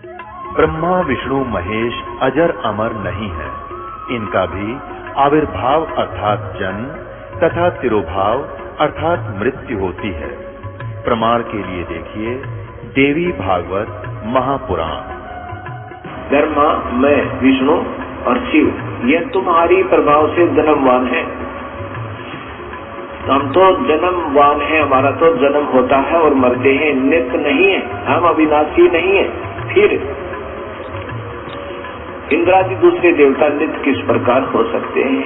ब्रह्मा विष्णु महेश अजर अमर नहीं है, इनका भी आविर्भाव अर्थात जन्म तथा तिरोभाव अर्थात मृत्यु होती है। प्रमाण के लिए देखिए देवी भागवत महापुराण। ब्रह्मा, मैं, विष्णु और शिव, यह तुम्हारी प्रभाव से जन्मवान है। हम तो जन्मवान है, हमारा तो जन्म होता है और मरते हैं, नित्य नहीं है, हम अविनाशी नहीं है। फिर इंद्रादि दूसरे देवता नित्य किस प्रकार हो सकते हैं?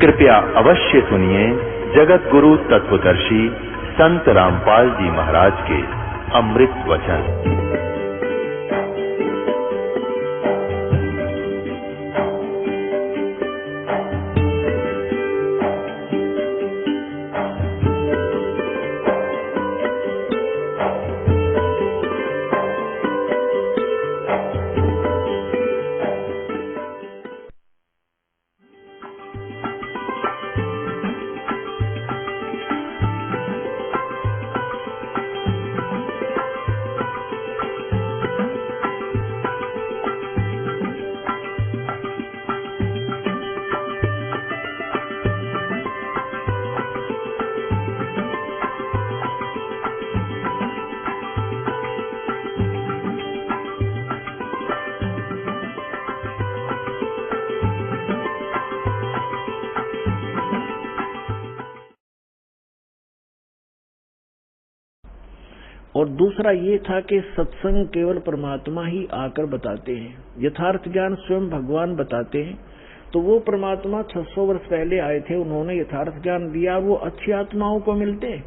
कृपया अवश्य सुनिए जगत गुरु तत्वदर्शी संत रामपाल जी महाराज के अमृत वचन। और दूसरा ये था कि सत्संग केवल परमात्मा ही आकर बताते हैं, यथार्थ ज्ञान स्वयं भगवान बताते हैं। तो वो परमात्मा 600 वर्ष पहले आए थे, उन्होंने यथार्थ ज्ञान दिया, वो अच्छी आत्माओं को मिलते हैं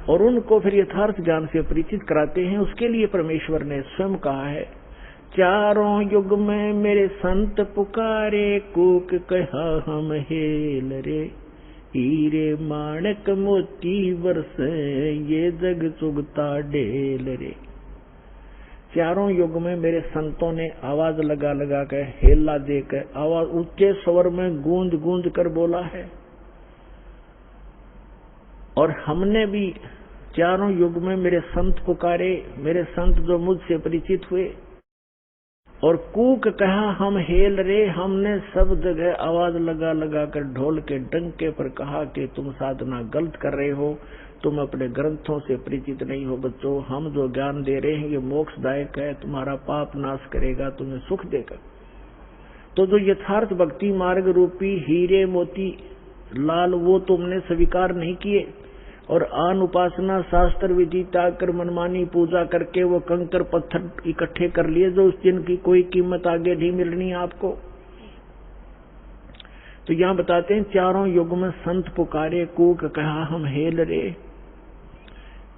और उनको फिर यथार्थ ज्ञान से परिचित कराते हैं। उसके लिए परमेश्वर ने स्वयं कहा है, चारों युग में मेरे संत पुकारे, कूक कहा हम हेल रे, हीरे माणक मोती बरसे, ये जग चुगता ढेल रे। चारों युग में मेरे संतों ने आवाज लगा लगा कर, हेला देकर, आवाज ऊंचे स्वर में गूंज गूंज कर बोला है। और हमने भी चारों युग में मेरे संत पुकारे, मेरे संत जो मुझसे परिचित हुए, और कूक कहा हम हेल रे, हमने सब जगह आवाज लगा लगा कर ढोल के डंके पर कहा कि तुम साधना गलत कर रहे हो, तुम अपने ग्रंथों से परिचित नहीं हो बच्चों, हम जो ज्ञान दे रहे हैं ये मोक्षदायक है, तुम्हारा पाप नाश करेगा, तुम्हें सुख देगा। तो जो यथार्थ भक्ति मार्ग रूपी हीरे मोती लाल वो तुमने स्वीकार नहीं किए, और आन उपासना शास्त्र विधि त्याग कर मनमानी पूजा करके वो कंकर पत्थर इकट्ठे कर लिए जो उस जिनकी कोई कीमत आगे नहीं मिलनी आपको। तो यहाँ बताते हैं, चारों युग में संत पुकारे, कूक कहा हम हेल रे।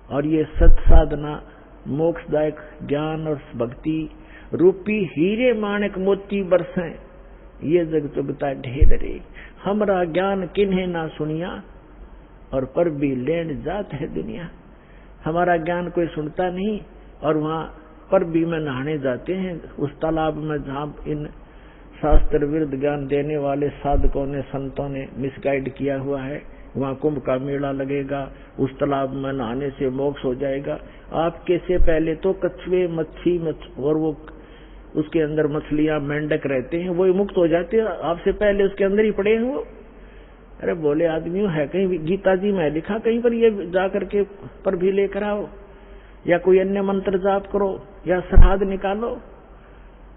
और ये सत साधना मोक्षदायक ज्ञान और भक्ति रूपी हीरे माणक मोती बरसें, ये जग चुगता ढेर रे। हमरा ज्ञान किन्हें ना सुनिया, और पर भी लेन जात है दुनिया। हमारा ज्ञान कोई सुनता नहीं, और वहां पर भी में नहाने जाते हैं उस तालाब में जहां इन शास्त्र विरुद्ध ज्ञान देने वाले साधकों ने, संतों ने मिसगाइड किया हुआ है। वहां कुंभ का मेला लगेगा, उस तालाब में नहाने से मोक्ष हो जाएगा। आपके से पहले तो कछुए मच्छी और वो उसके अंदर मछलियां मेंढक रहते हैं, वो मुक्त हो जाते हैं, आपसे पहले उसके अंदर ही पड़े हैं वो। अरे बोले आदमियों, है कहीं गीता जी में लिखा कहीं पर ये जाकर के पर भी लेकर आओ, या कोई अन्य मंत्र जाप करो, या श्राद्ध निकालो।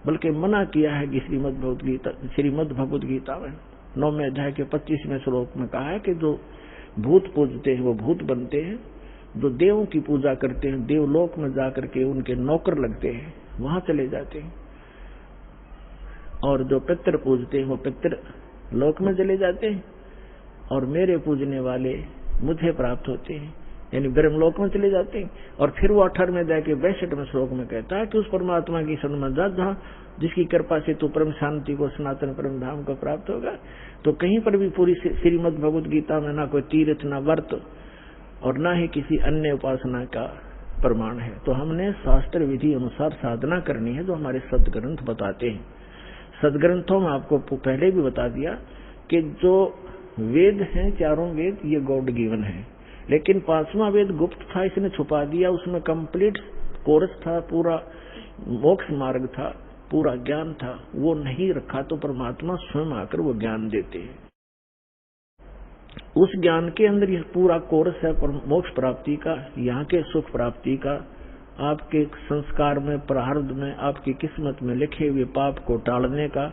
बल्कि मना किया है कि श्रीमद् भगवद गीता में 9वें अध्याय के 25वें श्लोक में कहा है कि जो भूत पूजते हैं वो भूत बनते हैं, जो देवों की पूजा करते हैं देवलोक में जाकर के उनके नौकर लगते हैं, वहां चले जाते हैं, और जो पितर पूजते हैं वो पितर लोक में चले जाते हैं, और मेरे पूजने वाले मुझे प्राप्त होते हैं, यानी ब्रह्मलोक में चले जाते हैं। और फिर वो 18वें अध्याय के 62वें श्लोक में कहता है कि उस परमात्मा की शरण में जा जहाँ जिसकी कृपा से तू परम शांति को, सनातन परम धाम को प्राप्त होगा। तो कहीं पर भी पूरी श्रीमद् भगवद गीता में ना कोई तीर्थ, ना व्रत, और ना ही किसी अन्य उपासना का प्रमाण है। तो हमने शास्त्र विधि अनुसार साधना करनी है जो हमारे सदग्रंथ बताते हैं। सदग्रंथों में आपको पहले भी बता दिया कि जो वेद हैं, चारों वेद, ये गॉड गिवन है, लेकिन 5वां वेद गुप्त था, इसने छुपा दिया, उसमें कंप्लीट कोर्स था, पूरा मोक्ष मार्ग था, पूरा ज्ञान था, वो नहीं रखा तो परमात्मा स्वयं आकर वो ज्ञान देते हैं। उस ज्ञान के अंदर यह पूरा कोर्स है मोक्ष प्राप्ति का, यहाँ के सुख प्राप्ति का, आपके संस्कार में, प्रारब्ध में, आपकी किस्मत में लिखे हुए पाप को टालने का,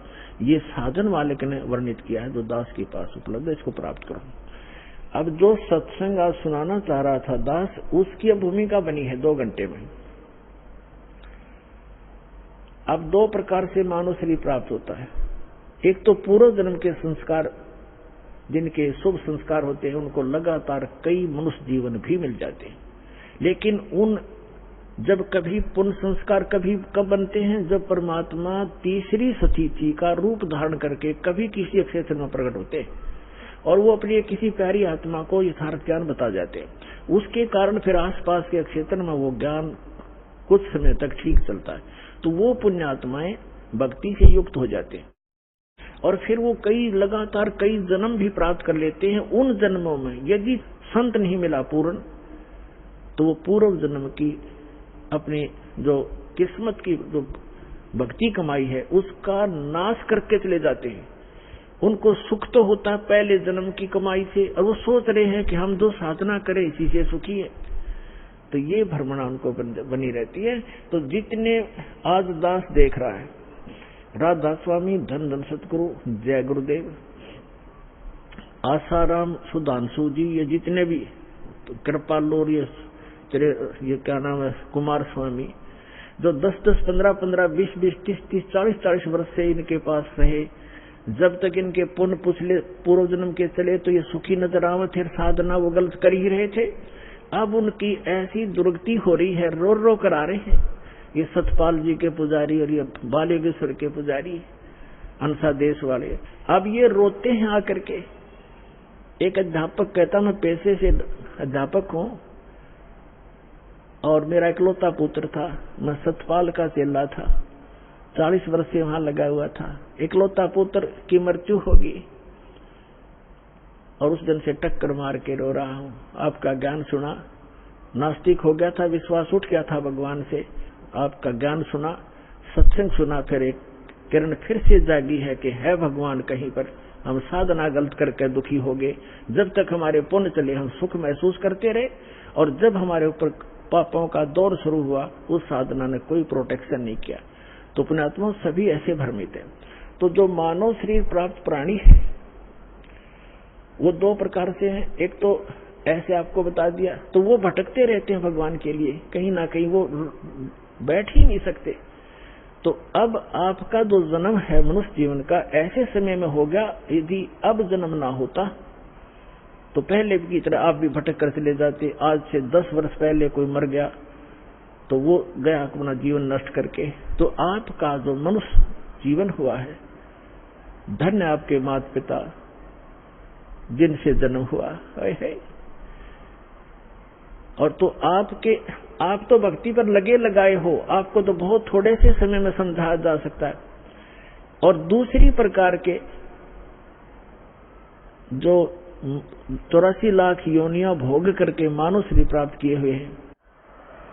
ये साधन वाले ने वर्णित किया है जो दास के पास उपलब्ध है, इसको प्राप्त करो। अब जो सत्संग आज सुनाना चाह रहा था दास, उसकी भूमिका बनी है 2 घंटे में। अब 2 प्रकार से मानव शरीर प्राप्त होता है। एक तो पूर्व जन्म के संस्कार, जिनके शुभ संस्कार होते हैं, उनको लगातार कई मनुष्य जीवन भी मिल जाते हैं, लेकिन उन जब कभी पुण्य संस्कार कब बनते हैं, जब परमात्मा तीसरी स्थिति का रूप धारण करके कभी किसी क्षेत्र में प्रकट होते हैं और वो अपनी किसी प्यारी आत्मा को यथार्थ ज्ञान बता जाते हैं। उसके कारण फिर आसपास के क्षेत्र में वो ज्ञान कुछ समय तक ठीक चलता है, तो वो पुण्यात्माएं भक्ति से युक्त हो जाते हैं और फिर वो लगातार कई जन्म भी प्राप्त कर लेते हैं। उन जन्मों में यदि संत नहीं मिला पूर्ण, तो वो पूर्व जन्म की अपनी जो किस्मत की जो भक्ति कमाई है उसका नाश करके चले जाते हैं। उनको सुख तो होता है पहले जन्म की कमाई से, और वो सोच रहे हैं कि हम जो साधना करें इसी से सुखी है, तो ये भ्रमणा उनको बनी रहती है। तो जितने आज दास देख रहा है, राधा स्वामी, धन धन सतगुरु, जय गुरुदेव, आसाराम, सुधांशु जी, ये जितने भी कृपालो और ये क्या नाम है, कुमार स्वामी, जो 10-10, 15-15, 20-20, 30-30, 40-40 वर्ष से इनके पास रहे, जब तक इनके पुण्य पुछले पूर्व जन्म के चले तो ये सुखी नजर आवे थे, साधना वो गलत कर ही रहे थे। अब उनकी ऐसी दुर्गति हो रही है, रो रो कर आ रहे हैं ये सतपाल जी के पुजारी और ये बालेश्वर के पुजारी, अंसा देश वाले। अब ये रोते हैं आकर के। एक अध्यापक कहता, मैं पेशे से अध्यापक हूं और मेरा इकलौता पुत्र था, मैं सतपाल का चेला था, 40 वर्ष से वहां लगा हुआ था, इकलौता पुत्र की मृत्यु होगी और उस दिन से टक्कर मार के रो रहा हूं। आपका ज्ञान सुना, नास्तिक हो गया था, विश्वास उठ गया था भगवान से, आपका ज्ञान सुना, सत्संग सुना, फिर एक किरण फिर से जागी है कि है भगवान कहीं पर। हम साधना गलत करके दुखी हो गए, जब तक हमारे पुण्य चले हम सुख महसूस करते रहे, और जब हमारे ऊपर पापों का दौर शुरू हुआ उस साधना ने कोई प्रोटेक्शन नहीं किया। तो पुण्यात्मा सभी ऐसे भ्रमित हैं। तो जो मानव शरीर प्राप्त प्राणी है वो 2 प्रकार से हैं। एक तो ऐसे आपको बता दिया, तो वो भटकते रहते हैं भगवान के लिए, कहीं ना कहीं वो बैठ ही नहीं सकते। तो अब आपका जो जन्म है मनुष्य जीवन का ऐसे समय में हो गया, यदि अब जन्म ना होता तो पहले की तरह आप भी भटक कर चले जाते। आज से 10 वर्ष पहले कोई मर गया तो वो गया अपना जीवन नष्ट करके। तो आपका जो मनुष्य जीवन हुआ है, धन्य आपके माता पिता जिनसे जन्म हुआ है। और तो आप तो भक्ति पर लगे लगाए हो, आपको तो बहुत थोड़े से समय में समझाया जा सकता है। और दूसरी प्रकार के जो 84 लाख योनियां भोग करके मानव शरीर प्राप्त किए हुए हैं,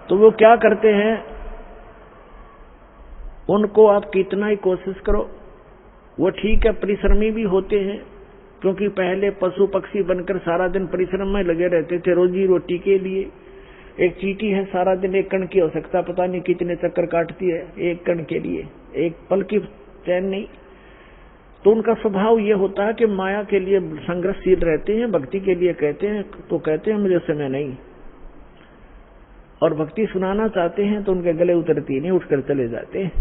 तो वो क्या करते हैं, उनको आप कितना ही कोशिश करो, वो ठीक है परिश्रमी भी होते हैं, क्योंकि पहले पशु पक्षी बनकर सारा दिन परिश्रम में लगे रहते थे रोजी रोटी के लिए। एक चींटी है सारा दिन एक कण की आवश्यकता पता नहीं कितने चक्कर काटती है एक कण के लिए, एक पल की चैन नहीं। तो उनका स्वभाव ये होता है कि माया के लिए संघर्षशील रहते हैं, भक्ति के लिए कहते हैं मुझे समय नहीं, और भक्ति सुनाना चाहते हैं तो उनके गले उतरती नहीं, उठकर चले जाते हैं।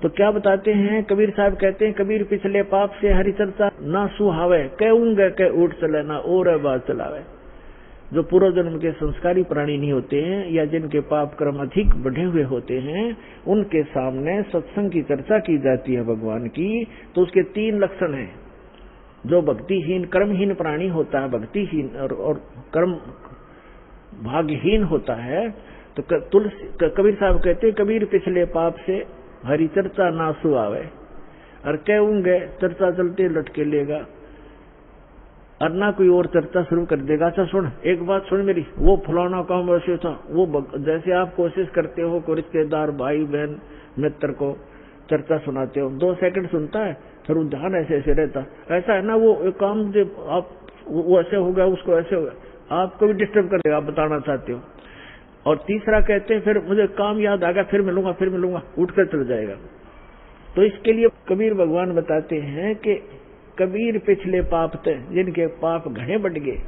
तो क्या बताते हैं कबीर साहब, कहते हैं कबीर पिछले पाप से हरि चर्चा ना सुहावे, कहूंगे कह उठ चले ना और बात चलावे। जो पूर्व जन्म के संस्कारी प्राणी नहीं होते हैं या जिनके पाप कर्म अधिक बढ़े हुए होते हैं, उनके सामने सत्संग की चर्चा की जाती है भगवान की, तो उसके 3 लक्षण हैं। जो भक्तिहीन कर्महीन प्राणी होता है, भक्तिहीन और कर्म भाग्यहीन होता है, तो कबीर साहब कहते हैं कबीर पिछले पाप से हरि चर्चा ना सुआवे, और कहूंगे चर्चा चलते लटके लेगा। और ना कोई और चर्चा शुरू कर देगा। अच्छा सुन, एक बात सुन मेरी, वो फलाना काम वैसे था, वो जैसे आप कोशिश करते हो को रिश्तेदार भाई बहन मित्र को चर्चा सुनाते हो, 2 सेकंड सुनता है फिर ध्यान ऐसे ऐसे रहता, ऐसा है ना वो काम जो आप वो ऐसे हो गया, उसको ऐसे हो गया, आपको भी डिस्टर्ब कर देगा, आप बताना चाहते हो। और तीसरा कहते हैं फिर मुझे काम याद आ गया, फिर मिलूंगा, उठकर चल जाएगा। तो इसके लिए कबीर भगवान बताते हैं कि कबीर पिछले पाप थे जिनके पाप घने बढ़ गए,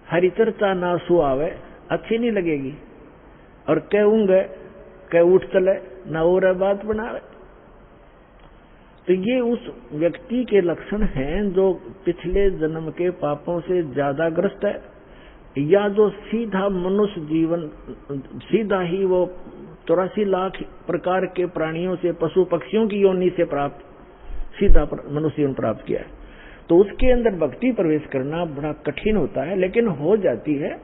हरि चर्चा ना सुआवे अच्छी नहीं लगेगी, और कहूंगे कह उठ चले ना और बात बनावे। तो ये उस व्यक्ति के लक्षण हैं जो पिछले जन्म के पापों से ज्यादा ग्रस्त है, या जो सीधा मनुष्य जीवन सीधा ही वो 84 लाख प्रकार के प्राणियों से पशु पक्षियों की योनि से प्राप्त सीधा मनुष्य जीवन प्राप्त किया है। तो उसके अंदर भक्ति प्रवेश करना बड़ा कठिन होता है, लेकिन हो जाती है।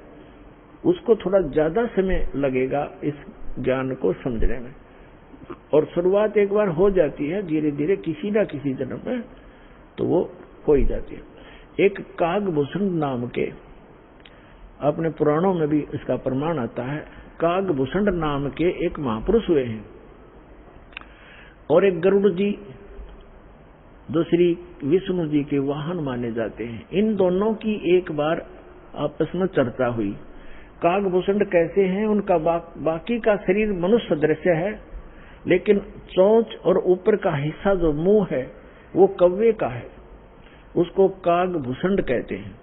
उसको थोड़ा ज्यादा समय लगेगा इस ज्ञान को समझने में, और शुरुआत एक बार हो जाती है, धीरे धीरे किसी न किसी जन्म में तो वो हो ही जाती है। एक कागभूषण नाम के, अपने पुराणों में भी इसका प्रमाण आता है, कागभूषण नाम के एक महापुरुष हुए हैं, और एक गरुड़ जी जो श्री विष्णु जी के वाहन माने जाते हैं। इन दोनों की एक बार आपस में चर्चा हुई। कागभूषण कैसे हैं, उनका बाकी का शरीर मनुष्य दृश्य है, लेकिन चोंच और ऊपर का हिस्सा जो मुंह है वो कौवे का है, उसको कागभूषण कहते हैं।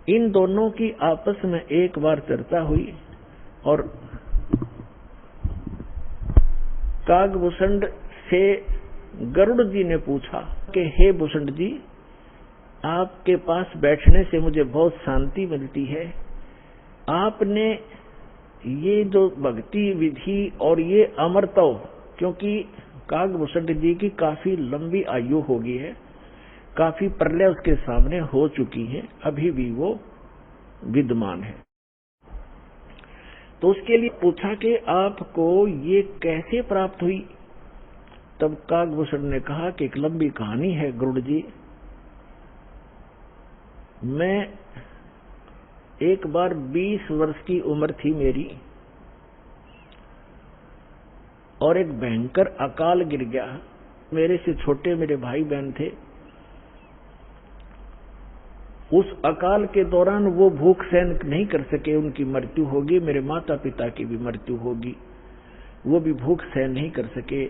इन दोनों की आपस में एक बार चर्चा हुई, और कागभूषण से गरुड़ जी ने पूछा कि हे भूषण जी, आपके पास बैठने से मुझे बहुत शांति मिलती है, आपने ये जो भक्ति विधि और ये अमरत्व, क्योंकि कागभूषण जी की काफी लंबी आयु हो गई है, काफी प्रलय उसके सामने हो चुकी है, अभी भी वो विद्यमान है। तो उसके लिए पूछा कि आपको ये कैसे प्राप्त हुई। तब कागभूषण ने कहा कि एक लंबी कहानी है गरुड़ जी, मैं एक बार 20 वर्ष की उम्र थी मेरी, और एक भयंकर अकाल गिर गया। मेरे से छोटे मेरे भाई बहन थे। उस अकाल के दौरान वो भूख सहन नहीं कर सके, उनकी मृत्यु होगी। मेरे माता पिता की भी मृत्यु होगी, वो भी भूख सहन नहीं कर सके।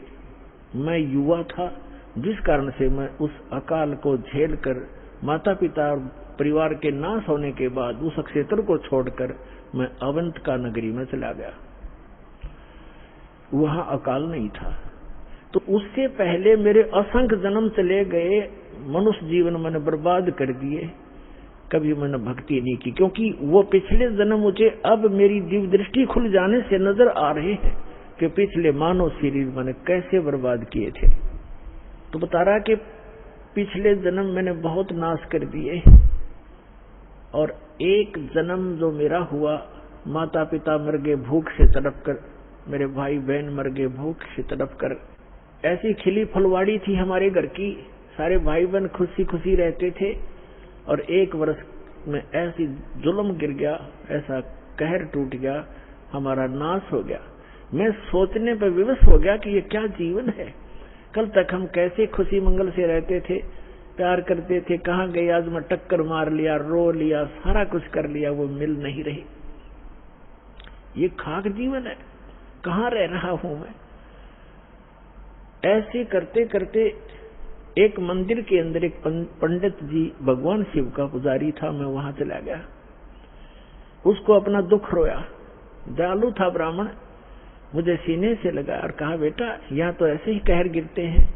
मैं युवा था, जिस कारण से मैं उस अकाल को झेलकर माता पिता और परिवार के नाश होने के बाद उस क्षेत्र को छोड़कर मैं अवंतिका नगरी में चला गया। वहां अकाल नहीं था। तो उससे पहले मेरे असंख्य जन्म चले गए, मनुष्य जीवन मैंने बर्बाद कर दिए, कभी मैंने भक्ति नहीं की, क्योंकि वो पिछले जन्म मुझे अब मेरी दिव्य दृष्टि खुल जाने से नजर आ रहे हैं कि पिछले मानव शरीर मैंने कैसे बर्बाद किए थे। तो बता रहा कि पिछले जन्म मैंने बहुत नाश कर दिए, और एक जन्म जो मेरा हुआ, माता पिता मर गए भूख से तड़प कर, मेरे भाई बहन मर गए भूख से तड़प कर। ऐसी खिली फुलवाड़ी थी हमारे घर की, सारे भाई बहन खुशी खुशी रहते थे, और एक वर्ष में ऐसी जुल्म गिर गया, ऐसा कहर टूट गया, हमारा नाश हो गया। मैं सोचने पर विवश हो गया कि ये क्या जीवन है। कल तक हम कैसे खुशी मंगल से रहते थे, प्यार करते थे, कहाँ गए आज मैं टक्कर मार लिया, रो लिया, सारा कुछ कर लिया, वो मिल नहीं रही। ये खाक जीवन है, कहाँ रह रहा हूं मैं। ऐसे करते करते एक मंदिर के अंदर एक पंडित जी, भगवान शिव का पुजारी था, मैं वहां चला गया। उसको अपना दुख रोया, दयालु था ब्राह्मण, मुझे सीने से लगा और कहा बेटा यहाँ तो ऐसे ही कहर गिरते हैं,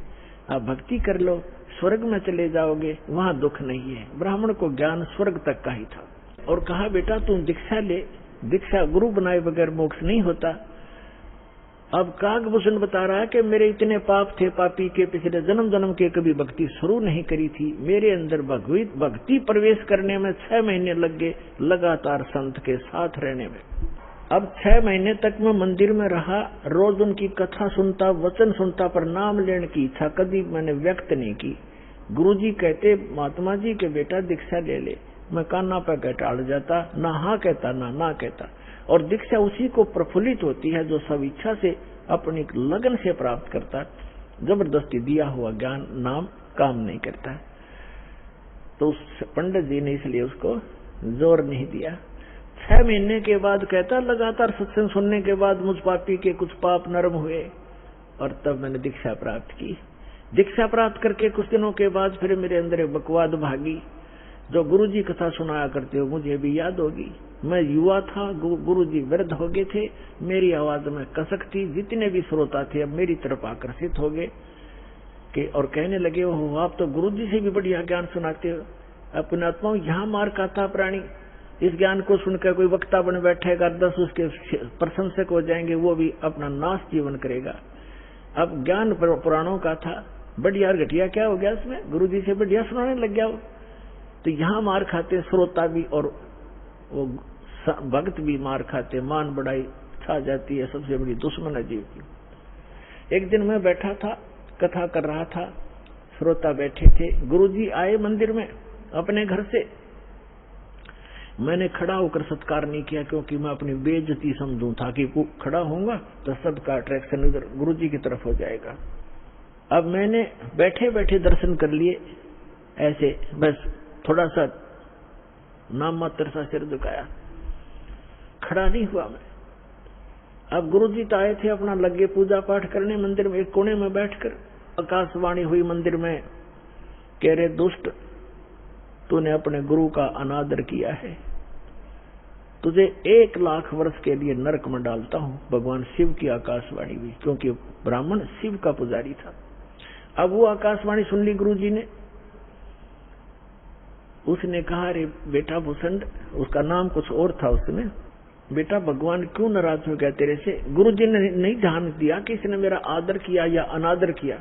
आप भक्ति कर लो, स्वर्ग में चले जाओगे, वहां दुख नहीं है। ब्राह्मण को ज्ञान स्वर्ग तक का ही था, और कहा बेटा तुम दीक्षा ले, दीक्षा गुरु बनाए बगैर मोक्ष नहीं होता। अब कागभूषण बता रहा है कि मेरे इतने पाप थे पापी के, पिछले जन्म जन्म के कभी भक्ति शुरू नहीं करी थी। मेरे अंदर भक्ति प्रवेश करने में 6 महीने लग गए, लगातार संत के साथ रहने में। अब 6 महीने तक मैं मंदिर में रहा, रोज उनकी कथा सुनता, वचन सुनता, पर नाम लेने की इच्छा कभी मैंने व्यक्त नहीं की। गुरुजी कहते महात्मा जी के बेटा दीक्षा ले ले। मैं कान्ना पे टाल जाता, ना हाँ कहता ना कहता। और दीक्षा उसी को प्रफुल्लित होती है जो सब इच्छा से अपनी लगन से प्राप्त करता। जबरदस्ती दिया हुआ ज्ञान नाम काम नहीं करता। तो उस पंडित जी ने इसलिए उसको जोर नहीं दिया। 6 महीने के बाद कहता लगातार सत्संग सुनने के बाद मुझ पापी के कुछ पाप नरम हुए और तब मैंने दीक्षा प्राप्त की। दीक्षा प्राप्त करके कुछ दिनों के बाद फिर मेरे अंदर एक बकवाद भागी। जो गुरुजी कथा सुनाया करते हो मुझे भी याद होगी। मैं युवा था, गुरुजी वृद्ध हो गए थे, मेरी आवाज में कसक थी। जितने भी श्रोता थे अब मेरी तरफ आकर्षित हो गए कि और कहने लगे हो आप तो गुरुजी से भी बढ़िया ज्ञान सुनाते हो। अपने आत्माओं यहाँ मार खाता प्राणी, इस ज्ञान को सुनकर कोई वक्ता बन बैठेगा, 10 उसके प्रशंसक हो जाएंगे, वो भी अपना नाश जीवन करेगा। अब ज्ञान पुराणों का था, बढ़िया घटिया क्या हो गया इसमें, गुरुजी से बढ़िया सुनाने लग गया। तो यहाँ मार खाते श्रोता भी और वो भक्त भी मार खाते, मान बढ़ाई छा जाती है, सबसे बड़ी दुश्मन है जीव की। एक दिन मैं बैठा था, कथा कर रहा था, श्रोता बैठे थे। गुरुजी आए मंदिर में अपने घर से। मैंने खड़ा होकर सत्कार नहीं किया क्योंकि मैं अपनी बेइज्जती समझूं था कि खड़ा होऊंगा तो सबका अट्रैक्शन इधर गुरुजी की तरफ हो जाएगा। अब मैंने बैठे बैठे दर्शन कर लिए, ऐसे बस थोड़ा सा नाम मात्र सा सिर झुकाया, खड़ा नहीं हुआ मैं। अब गुरुजी तो आए थे अपना लगे पूजा पाठ करने मंदिर में। एक कोने में बैठकर आकाशवाणी हुई मंदिर में, कह रहे दुष्ट तूने अपने गुरु का अनादर किया है, तुझे 1 लाख वर्ष के लिए नरक में डालता हूं। भगवान शिव की आकाशवाणी हुई, क्योंकि ब्राह्मण शिव का पुजारी था। अब वो आकाशवाणी सुन ली गुरुजी ने। उसने कहा अरे बेटा भूषण, उसका नाम कुछ और था उसमें, बेटा भगवान क्यों नाराज हो गया तेरे से। गुरुजी ने नहीं ध्यान दिया कि इसने मेरा आदर किया या अनादर किया।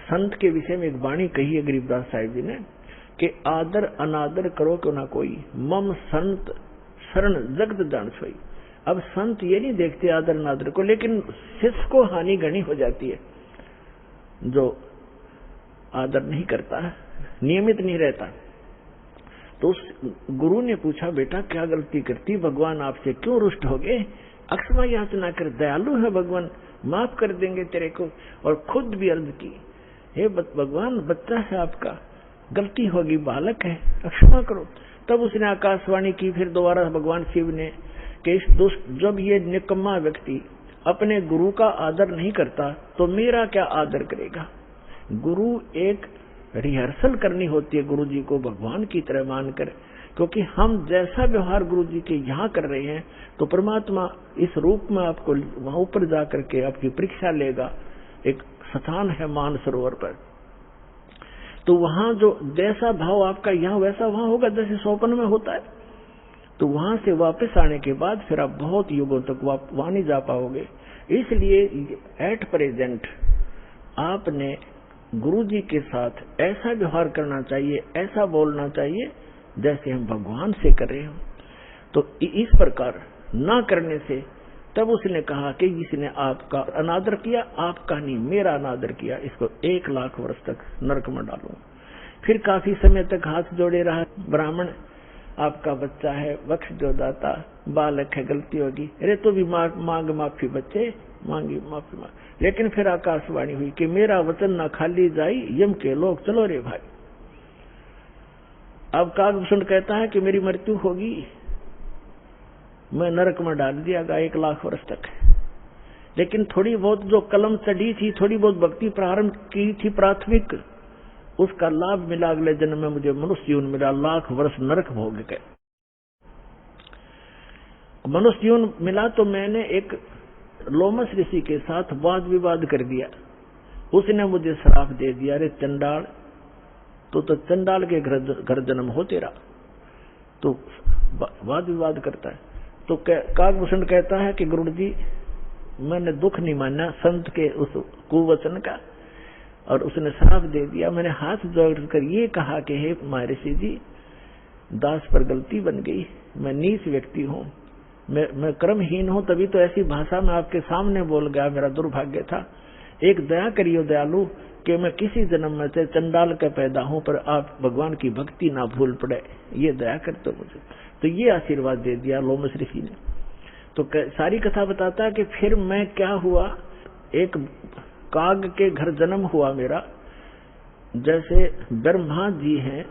संत के विषय में एक वाणी कही है गरीबदास साहिब जी ने कि आदर अनादर करो क्यों ना कोई, मम संत शरण जगत जान सोई। अब संत ये नहीं देखते आदर अनादर को, लेकिन शिष्य को हानि घनी हो जाती है जो आदर नहीं करता, नियमित नहीं रहता। तो उस गुरु ने पूछा बेटा क्या गलती करती, भगवान आपसे क्यों रुष्ट हो गए। अक्षमा याचना कर, दयालु है भगवान, माफ कर देंगे तेरे को। और खुद भी अर्ज की, हे भगवान बच्चा है आपका, गलती होगी, बालक है, क्षमा करो। तब उसने आकाशवाणी की फिर दोबारा भगवान शिव ने कि दुष्ट जब ये निकम्मा व्यक्ति अपने गुरु का आदर नहीं करता तो मेरा क्या आदर करेगा। गुरु एक रिहर्सल करनी होती है गुरु जी को भगवान की तरह मानकर, क्योंकि हम जैसा व्यवहार गुरु जी के यहाँ कर रहे हैं तो परमात्मा इस रूप में आपको वहां ऊपर जाकर के आपकी परीक्षा लेगा। एक स्थान है मानसरोवर पर, तो वहां जो जैसा भाव आपका यहाँ वैसा वहां होगा, जैसे सोपन में होता है। तो वहां से वापस आने के बाद फिर आप बहुत युगों तक वहां नहीं जा पाओगे। इसलिए एट प्रेजेंट आपने गुरु जी के साथ ऐसा व्यवहार करना चाहिए, ऐसा बोलना चाहिए जैसे हम भगवान से कर रहे हो। तो इस प्रकार ना करने से तब उसने कहा कि इसने आपका अनादर किया, आपका नहीं मेरा अनादर किया, इसको 1 लाख वर्ष तक नरक में डालूं। फिर काफी समय तक हाथ जोड़े रहा ब्राह्मण, आपका बच्चा है, बख्श दो दाता, बालक है, गलती होगी, अरे तो भी मांग माफी बच्चे, मांगी माफी मांग। लेकिन फिर आकाशवाणी हुई कि मेरा वचन ना खाली जाई, यम के लोग चलो रे भाई। अब कागभूषण कहता है कि मेरी मृत्यु होगी, मैं नरक में डाल दिया गया 1 लाख वर्ष तक। लेकिन थोड़ी बहुत जो कलम चढ़ी थी, थोड़ी बहुत भक्ति प्रारंभ की थी प्राथमिक, उसका लाभ मिला। अगले जन्म में मुझे मनुष्य जीवन मिला, 1 लाख वर्ष नरक भोग गए। मनुष्य जीवन मिला तो मैंने एक लोमस ऋषि के साथ वाद विवाद कर दिया। उसने मुझे श्राप दे दिया, अरे चंडाल, तो चंडाल के घर जन्म हो तेरा। तो वाद विवाद करता है। तो कागभूषण कहता है कि गुरु जी मैंने दुख नहीं माना संत के उस कुवचन का, और उसने श्राप दे दिया। मैंने हाथ जोड़कर ये कहा कि हे महर्षि जी, दास पर गलती बन गई, मैं नीच व्यक्ति हूँ, मैं कर्महीन हूँ, तभी तो ऐसी भाषा में आपके सामने बोल गया, मेरा दुर्भाग्य था। एक दया करियो दयालु, कि मैं किसी जन्म में से चंडाल का पैदा हूं पर आप भगवान की भक्ति ना भूल पड़े, ये दया कर दो मुझे। तो ये आशीर्वाद दे दिया लोमस ऋषि ने। तो सारी कथा बताता है कि फिर मैं क्या हुआ, एक काग के घर जन्म हुआ मेरा। जैसे ब्रह्मा जी हैं,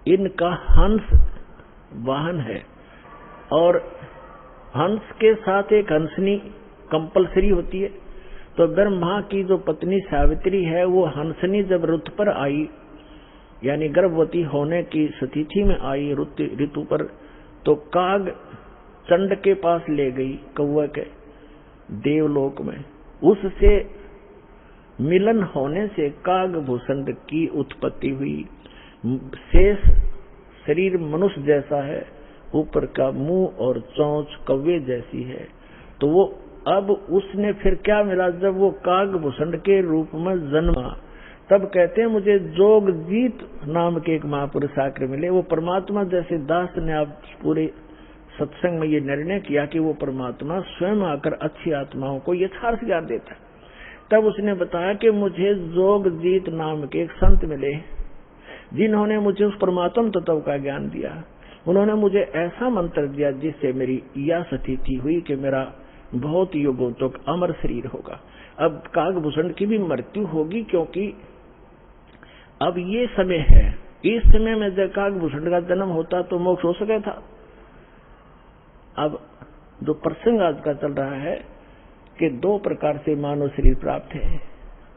इनका हंस वाहन है और हंस के साथ एक हंसनी कंपलसरी होती है। तो ब्रह्मा की जो पत्नी सावित्री है वो हंसनी जब ऋतु पर आई, यानी गर्भवती होने की स्थिति में आई ऋतु पर, तो काग चंड के पास ले गई, कौवे के देवलोक में। उससे मिलन होने से काग भूषण की उत्पत्ति हुई। शेष शरीर मनुष्य जैसा है, ऊपर का मुंह और चोंच कौवे जैसी है। तो वो अब उसने फिर क्या मिला, जब वो काग भूषण के रूप में जन्मा, तब कहते हैं मुझे जोगजीत नाम के एक महापुरुष आकर मिले। वो परमात्मा, जैसे दास ने आप पूरे सत्संग में ये निर्णय किया कि वो परमात्मा स्वयं आकर अच्छी आत्माओं को यथार्थ ज्ञान देता है। तब उसने बताया कि मुझे जोगजीत नाम के एक संत मिले, जिन्होंने मुझे उस परमात्म तत्व का ज्ञान दिया। उन्होंने मुझे ऐसा मंत्र दिया जिससे मेरी यह स्थिति हुई कि मेरा बहुत युगों तक अमर शरीर होगा। अब कागभूषण की भी मृत्यु होगी, क्योंकि अब ये समय है। इस समय में जब कागभूषण का जन्म होता तो मोक्ष हो सका था। अब जो प्रसंग आज का चल रहा है कि दो प्रकार से मानव शरीर प्राप्त है।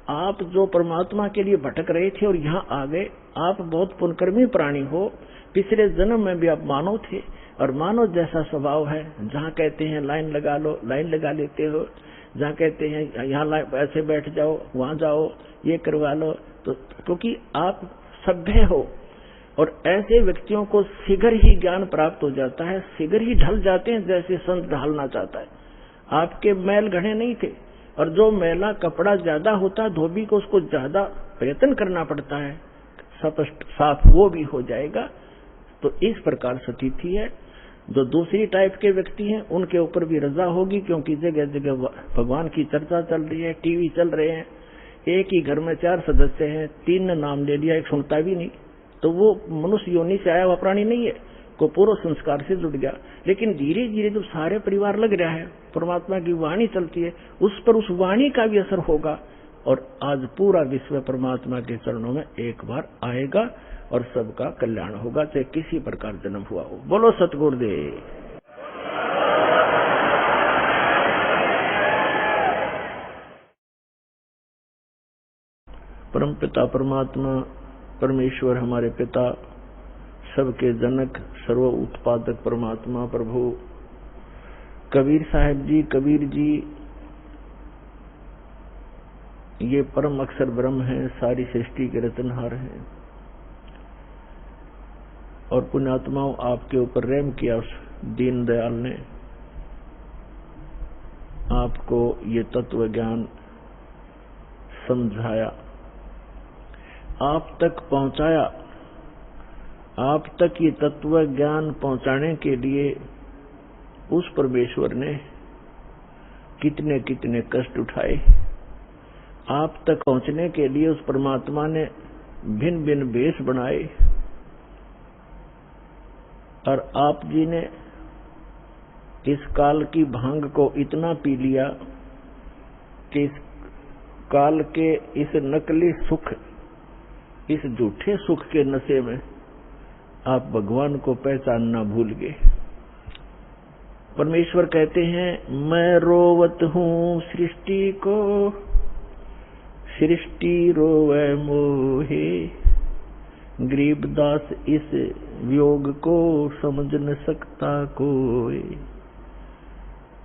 आप जो परमात्मा के लिए भटक रहे थे और यहाँ आ गए, आप बहुत पुण्यकर्मी प्राणी हो। पिछले जन्म में भी आप मानव थे और मानव जैसा स्वभाव है। जहाँ कहते हैं लाइन लगा लो, लाइन लगा लेते हो। जहाँ कहते हैं यहाँ ऐसे बैठ जाओ, वहां जाओ, ये करवा लो। तो क्योंकि आप सभ्य हो और ऐसे व्यक्तियों को शीघ्र ही ज्ञान प्राप्त हो जाता है, शीघ्र ही ढल जाते हैं जैसे संत ढलना चाहता है। आपके मैल घड़े नहीं थे, और जो मैला कपड़ा ज्यादा होता है धोबी को उसको ज्यादा प्रयत्न करना पड़ता है, स्पष्ट साफ वो भी हो जाएगा। तो इस प्रकार स्थिति है। जो दूसरी टाइप के व्यक्ति हैं उनके ऊपर भी रजा होगी, क्योंकि जगह जगह भगवान की चर्चा चल रही है, टीवी चल रहे हैं। एक ही घर में 4 सदस्य हैं, 3 ने नाम ले लिया, एक सुनता भी नहीं। तो वो मनुष्य योनि से आया हुआ प्राणी नहीं है, को पूर्व संस्कार से जुड़ गया। लेकिन धीरे धीरे जब सारे परिवार लग रहा है, परमात्मा की वाणी चलती है, उस पर उस वाणी का भी असर होगा और आज पूरा विश्व परमात्मा के चरणों में एक बार आएगा और सबका कल्याण होगा, चाहे किसी प्रकार जन्म हुआ हो। बोलो सतगुरुदेव। परम पिता परमात्मा परमेश्वर, हमारे पिता, सबके जनक, सर्व उत्पादक परमात्मा प्रभु कबीर साहब जी, कबीर जी ये परम अक्षर ब्रह्म है, सारी सृष्टि के रचनहार हैं। और पुण्यात्माओं, आपके ऊपर रहम किया उस दीन दयाल ने, आपको ये तत्व ज्ञान समझाया, आप तक पहुंचाया। आप तक ये तत्व ज्ञान पहुंचाने के लिए उस परमेश्वर ने कितने कितने कष्ट उठाए। आप तक पहुंचने के लिए उस परमात्मा ने भिन्न भिन्न वेश बनाए, और आप जी ने इस काल की भांग को इतना पी लिया कि इस काल के इस नकली सुख, इस झूठे सुख के नशे में आप भगवान को पहचानना भूल गए। परमेश्वर कहते हैं, मैं रोवत हूँ सृष्टि को, सृष्टि रोवे मोहे, गरीबदास इस वियोग को समझ न सकता कोई।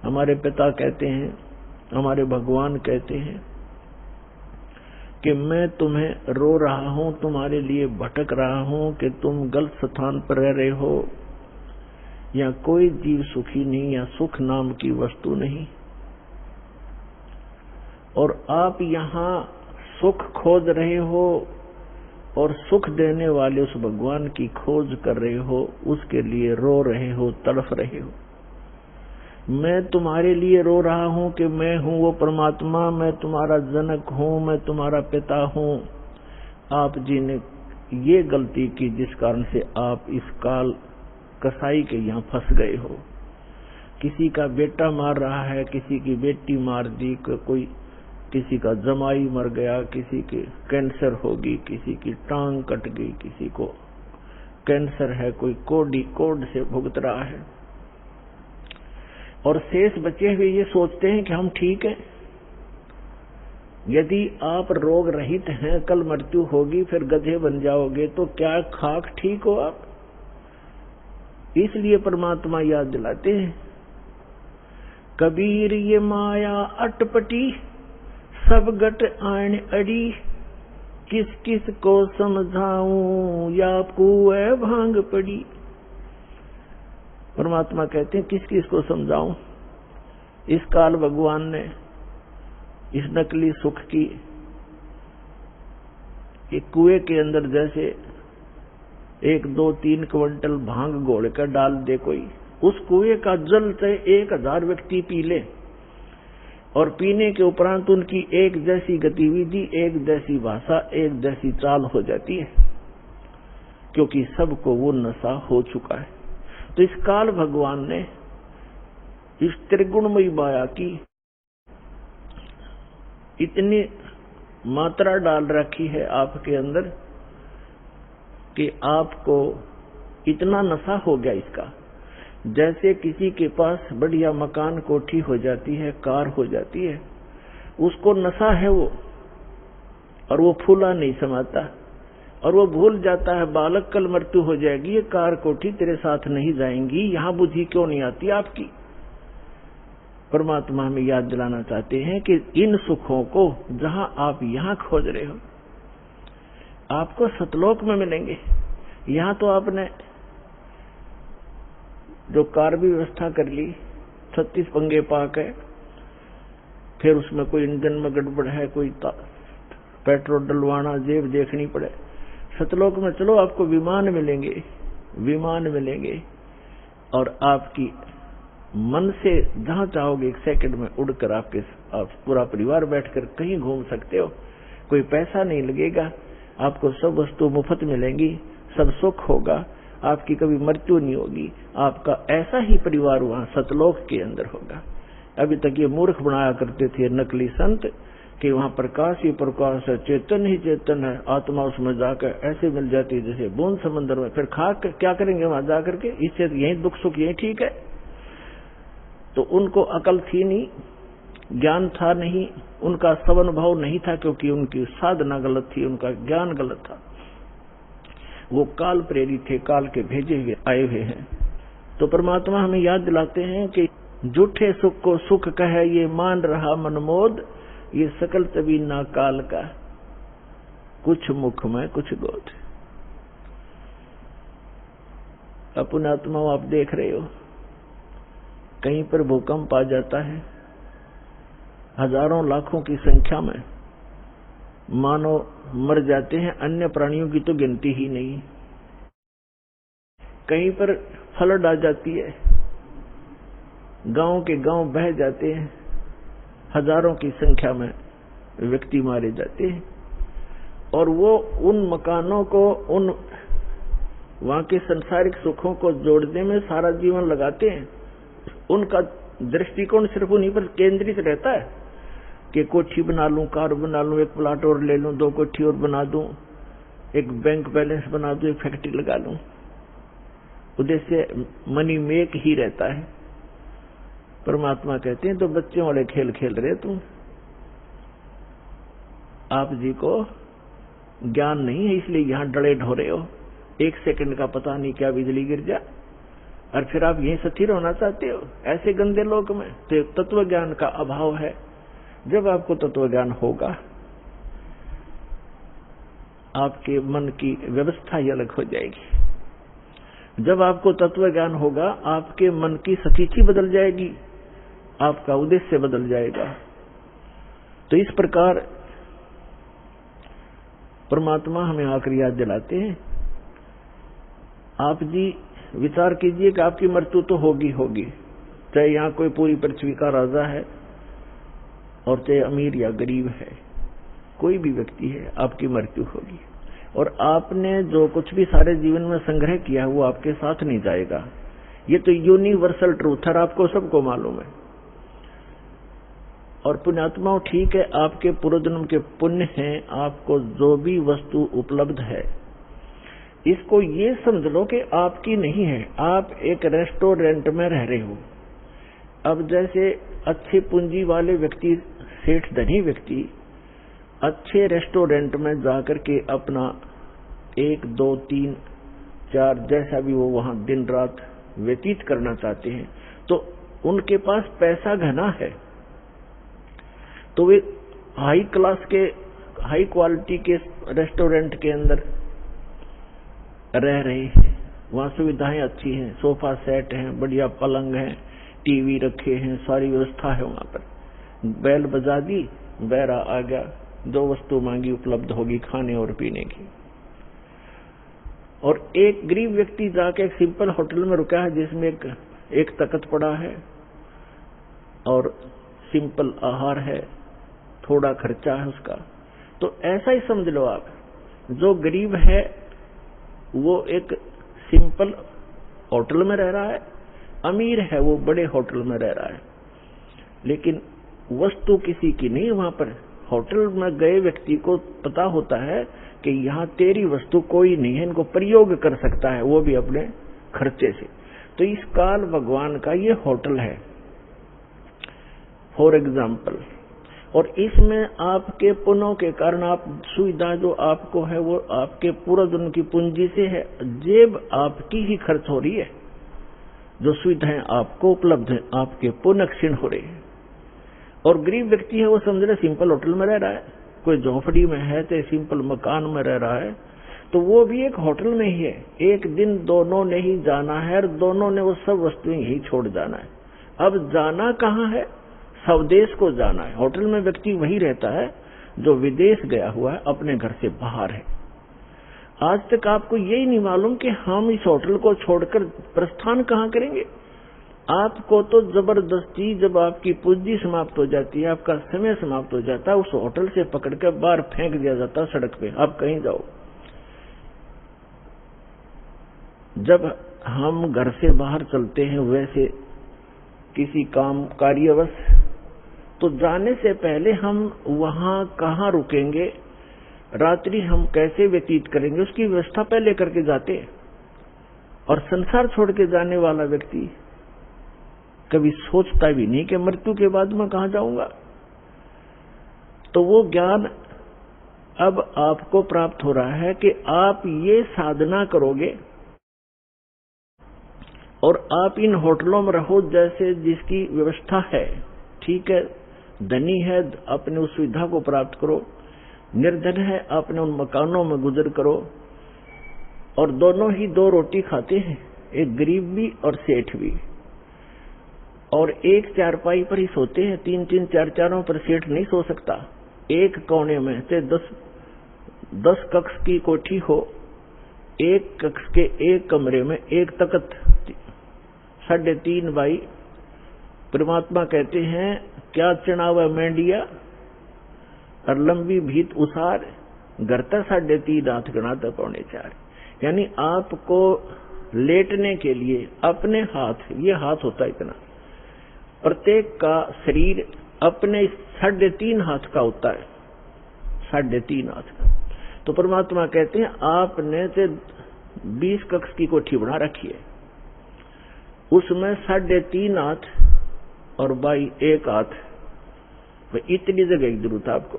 हमारे पिता कहते हैं, हमारे भगवान कहते हैं कि मैं तुम्हें रो रहा हूं, तुम्हारे लिए भटक रहा हूं कि तुम गलत स्थान पर रह रहे हो। या कोई जीव सुखी नहीं, या सुख नाम की वस्तु नहीं, और आप यहाँ सुख खोज रहे हो और सुख देने वाले उस भगवान की खोज कर रहे हो, उसके लिए रो रहे हो, तड़फ रहे हो। मैं तुम्हारे लिए रो रहा हूं कि मैं हूं वो परमात्मा, मैं तुम्हारा जनक हूं, मैं तुम्हारा पिता हूं। आप जी ने ये गलती की जिस कारण से आप इस काल कसाई के यहाँ फंस गए हो। किसी का बेटा मार रहा है, किसी की बेटी मार दी, कोई किसी का जमाई मर गया, किसी के कैंसर होगी, किसी की टांग कट गई, किसी को कैंसर है, कोई कोड से भुगत रहा है, और शेष बचे हुए ये सोचते हैं कि हम ठीक हैं। यदि आप रोग रहित हैं, कल मृत्यु होगी, फिर गधे बन जाओगे, तो क्या खाक ठीक हो आप? इसलिए परमात्मा याद दिलाते हैं, कबीर ये माया अटपटी, सब गट आन अड़ी, किस किस को समझाऊं, या कुएं भांग पड़ी। परमात्मा कहते हैं किस किस को समझाऊं। इस काल भगवान ने इस नकली सुख की एक कुएं के अंदर जैसे 1, 2, 3 क्विंटल भांग घोल कर डाल दे कोई, उस कुएं का जल से 1000 व्यक्ति पी ले, और पीने के उपरांत उनकी एक जैसी गतिविधि, एक जैसी भाषा, एक जैसी चाल हो जाती है, क्योंकि सबको वो नशा हो चुका है। तो इस काल भगवान ने इस त्रिगुणमयी माया की इतनी मात्रा डाल रखी है आपके अंदर कि आपको इतना नशा हो गया इसका। जैसे किसी के पास बढ़िया मकान, कोठी हो जाती है, कार हो जाती है, उसको नशा है वो, और वो फूला नहीं समाता, और वो भूल जाता है बालक कल मृत्यु हो जाएगी, ये कार कोठी तेरे साथ नहीं जाएंगी, यहां बुद्धि क्यों नहीं आती आपकी। परमात्मा हमें याद दिलाना चाहते हैं कि इन सुखों को जहां आप यहां खोज रहे हो, आपको सतलोक में मिलेंगे। यहां तो आपने जो कार भी व्यवस्था कर ली, 36 पंगे पाक है, फिर उसमें कोई इंजन में गड़बड़ है, कोई पेट्रोल डलवाना, जेब देखनी पड़े। सतलोक में चलो, आपको विमान मिलेंगे, विमान मिलेंगे, और आपकी मन से जहां चाहोगे 1 सेकंड में उड़कर आप पूरा परिवार बैठकर कहीं घूम सकते हो। कोई पैसा नहीं लगेगा, आपको सब वस्तु मुफ्त मिलेंगी, सब सुख होगा, आपकी कभी मृत्यु नहीं होगी। आपका ऐसा ही परिवार वहां सतलोक के अंदर होगा। अभी तक ये मूर्ख बनाया करते थे नकली संत कि वहां प्रकाश ही प्रकाश है, चेतन ही चेतन है, आत्मा उसमें जाकर ऐसे मिल जाती है जैसे बूंद समंदर में। फिर खा क्या करेंगे वहां जाकर के, इससे यही दुख सुख यही ठीक है। तो उनको अकल थी नहीं, ज्ञान था नहीं, उनका सवनुभव नहीं था, क्योंकि उनकी साधना गलत थी, उनका ज्ञान गलत था। वो काल प्रेरित थे, काल के भेजे हुए आए हुए हैं। तो परमात्मा हमें याद दिलाते हैं कि झूठे सुख को सुख कहे ये मान रहा मनमोद, ये सकल तभी ना काल का, कुछ मुख में कुछ गोद। अपने आत्मा आप देख रहे हो, कहीं पर भूकंप आ जाता है, हजारों लाखों की संख्या में मानव मर जाते हैं, अन्य प्राणियों की तो गिनती ही नहीं। कहीं पर फ्लड आ जाती है, गांव के गांव बह जाते हैं, हजारों की संख्या में व्यक्ति मारे जाते हैं, और वो उन मकानों को, उन वहां के सांसारिक सुखों को जोड़ने में सारा जीवन लगाते हैं। उनका दृष्टिकोण सिर्फ उन्हीं पर केंद्रित रहता है कि कोठी बना लूं, कार बना लूं, 1 प्लाट और ले लूं, 2 कोठी और बना दूं, एक बैंक बैलेंस बना दूं, एक फैक्ट्री लगा लूं। उद्देश्य मनी मेक ही रहता है। परमात्मा कहते हैं तो बच्चों वाले खेल खेल रहे तुम, आप जी को ज्ञान नहीं है, इसलिए यहां डरे ढोरे हो। 1 सेकंड का पता नहीं क्या बिजली गिर जाए, और फिर आप यहीं स्थिर होना चाहते हो ऐसे गंदे लोक में। तो तत्व ज्ञान का अभाव है। जब आपको तत्व ज्ञान होगा, आपके मन की व्यवस्था ही अलग हो जाएगी। जब आपको तत्व ज्ञान होगा, आपके मन की स्थिति बदल जाएगी, आपका उद्देश्य बदल जाएगा। तो इस प्रकार परमात्मा हमें आकर याद दिलाते हैं, आप जी विचार कीजिए कि आपकी मृत्यु तो होगी होगी, चाहे यहाँ कोई पूरी पृथ्वी का राजा है और चाहे अमीर या गरीब है, कोई भी व्यक्ति है, आपकी मृत्यु होगी। और आपने जो कुछ भी सारे जीवन में संग्रह किया वो आपके साथ नहीं जाएगा। ये तो यूनिवर्सल ट्रूथ है, आपको सबको मालूम है। और पुण्यात्माओं, ठीक है, आपके पूर्व जन्म के पुण्य हैं, आपको जो भी वस्तु उपलब्ध है इसको ये समझ लो कि आपकी नहीं है। आप एक रेस्टोरेंट में रह रहे हो। अब जैसे अच्छे पूंजी वाले व्यक्ति, सेठ धनी व्यक्ति अच्छे रेस्टोरेंट में जाकर के अपना 1, 2, 3, 4 जैसा भी वो वहां दिन रात व्यतीत करना चाहते हैं, तो उनके पास पैसा घना है, तो वे हाई क्लास के, हाई क्वालिटी के रेस्टोरेंट के अंदर रह रहे हैं। वहां सुविधाएं अच्छी हैं, सोफा सेट हैं, बढ़िया पलंग है, टीवी रखे हैं, सारी व्यवस्था है वहां पर। बैल बजा दी, बैरा आ गया, जो वस्तु मांगी उपलब्ध होगी खाने और पीने की। और एक गरीब व्यक्ति जाके एक सिंपल होटल में रुका है जिसमें एक तख्त पड़ा है और सिंपल आहार है, थोड़ा खर्चा है उसका। तो ऐसा ही समझ लो आप, जो गरीब है वो एक सिंपल होटल में रह रहा है, अमीर है वो बड़े होटल में रह रहा है, लेकिन वस्तु किसी की नहीं। वहां पर होटल में गए व्यक्ति को पता होता है कि यहाँ तेरी वस्तु कोई नहीं है, इनको प्रयोग कर सकता है, वो भी अपने खर्चे से। तो इस काल भगवान का ये होटल है फॉर एग्जाम्पल। और इसमें आपके पुण्यों के कारण आप सुविधा जो आपको है वो आपके पूर्व जन्म की पूंजी से है, जेब आपकी ही खर्च हो रही है। जो सुविधाएं आपको उपलब्ध है आपके पुण्य क्षीण हो रही है। और गरीब व्यक्ति है वो समझ रहे सिंपल होटल में रह रहा है, कोई झोपड़ी में है तो सिंपल मकान में रह रहा है, तो वो भी एक होटल में ही है। एक दिन दोनों ने ही जाना है और दोनों ने वो सब वस्तुएं ही छोड़ जाना है। अब जाना कहाँ है? स्वदेश को जाना है। होटल में व्यक्ति वही रहता है जो विदेश गया हुआ है, अपने घर से बाहर है। आज तक आपको यही नहीं मालूम कि हम इस होटल को छोड़कर प्रस्थान कहाँ करेंगे। आपको तो जबरदस्ती जब आपकी पूंजी समाप्त हो जाती है, आपका समय समाप्त हो जाता है, उस होटल से पकड़कर बाहर फेंक दिया जाता है सड़क पे, आप कहीं जाओ। जब हम घर से बाहर चलते हैं वैसे किसी काम कार्यवश, तो जाने से पहले हम वहां कहाँ रुकेंगे, रात्रि हम कैसे व्यतीत करेंगे, उसकी व्यवस्था पहले करके जाते हैं। और संसार छोड़ के जाने वाला व्यक्ति कभी सोचता भी नहीं कि मृत्यु के बाद मैं कहां जाऊंगा। तो वो ज्ञान अब आपको प्राप्त हो रहा है कि आप ये साधना करोगे और आप इन होटलों में रहो जैसे जिसकी व्यवस्था है। ठीक है, धनी है अपने उस सुविधा को प्राप्त करो, निर्धन है अपने उन मकानों में गुजर करो। और दोनों ही 2 रोटी खाते हैं, एक गरीब भी और सेठ भी। और एक चारपाई पर ही सोते हैं, 3-3 4-4 पर सेठ नहीं सो सकता। एक कोने में से 10 कक्ष की कोठी हो, एक कक्ष के एक कमरे में एक तख्त 3.5 बाई। परमात्मा कहते हैं क्या चढ़ावा मेंढिया और लंबी भीत उसार, घर तक 3.5 हाथ गणा तक 4.25। यानी आपको लेटने के लिए अपने हाथ, ये हाथ होता है इतना, प्रत्येक का शरीर अपने 3.5 हाथ का होता है, 3.5 हाथ का। तो परमात्मा कहते हैं आपने से 20 कक्ष की कोठी बना रखी है, उसमें 3.5 हाथ और बाई 1 हाथ, इतनी जगह की जरूरत है आपको।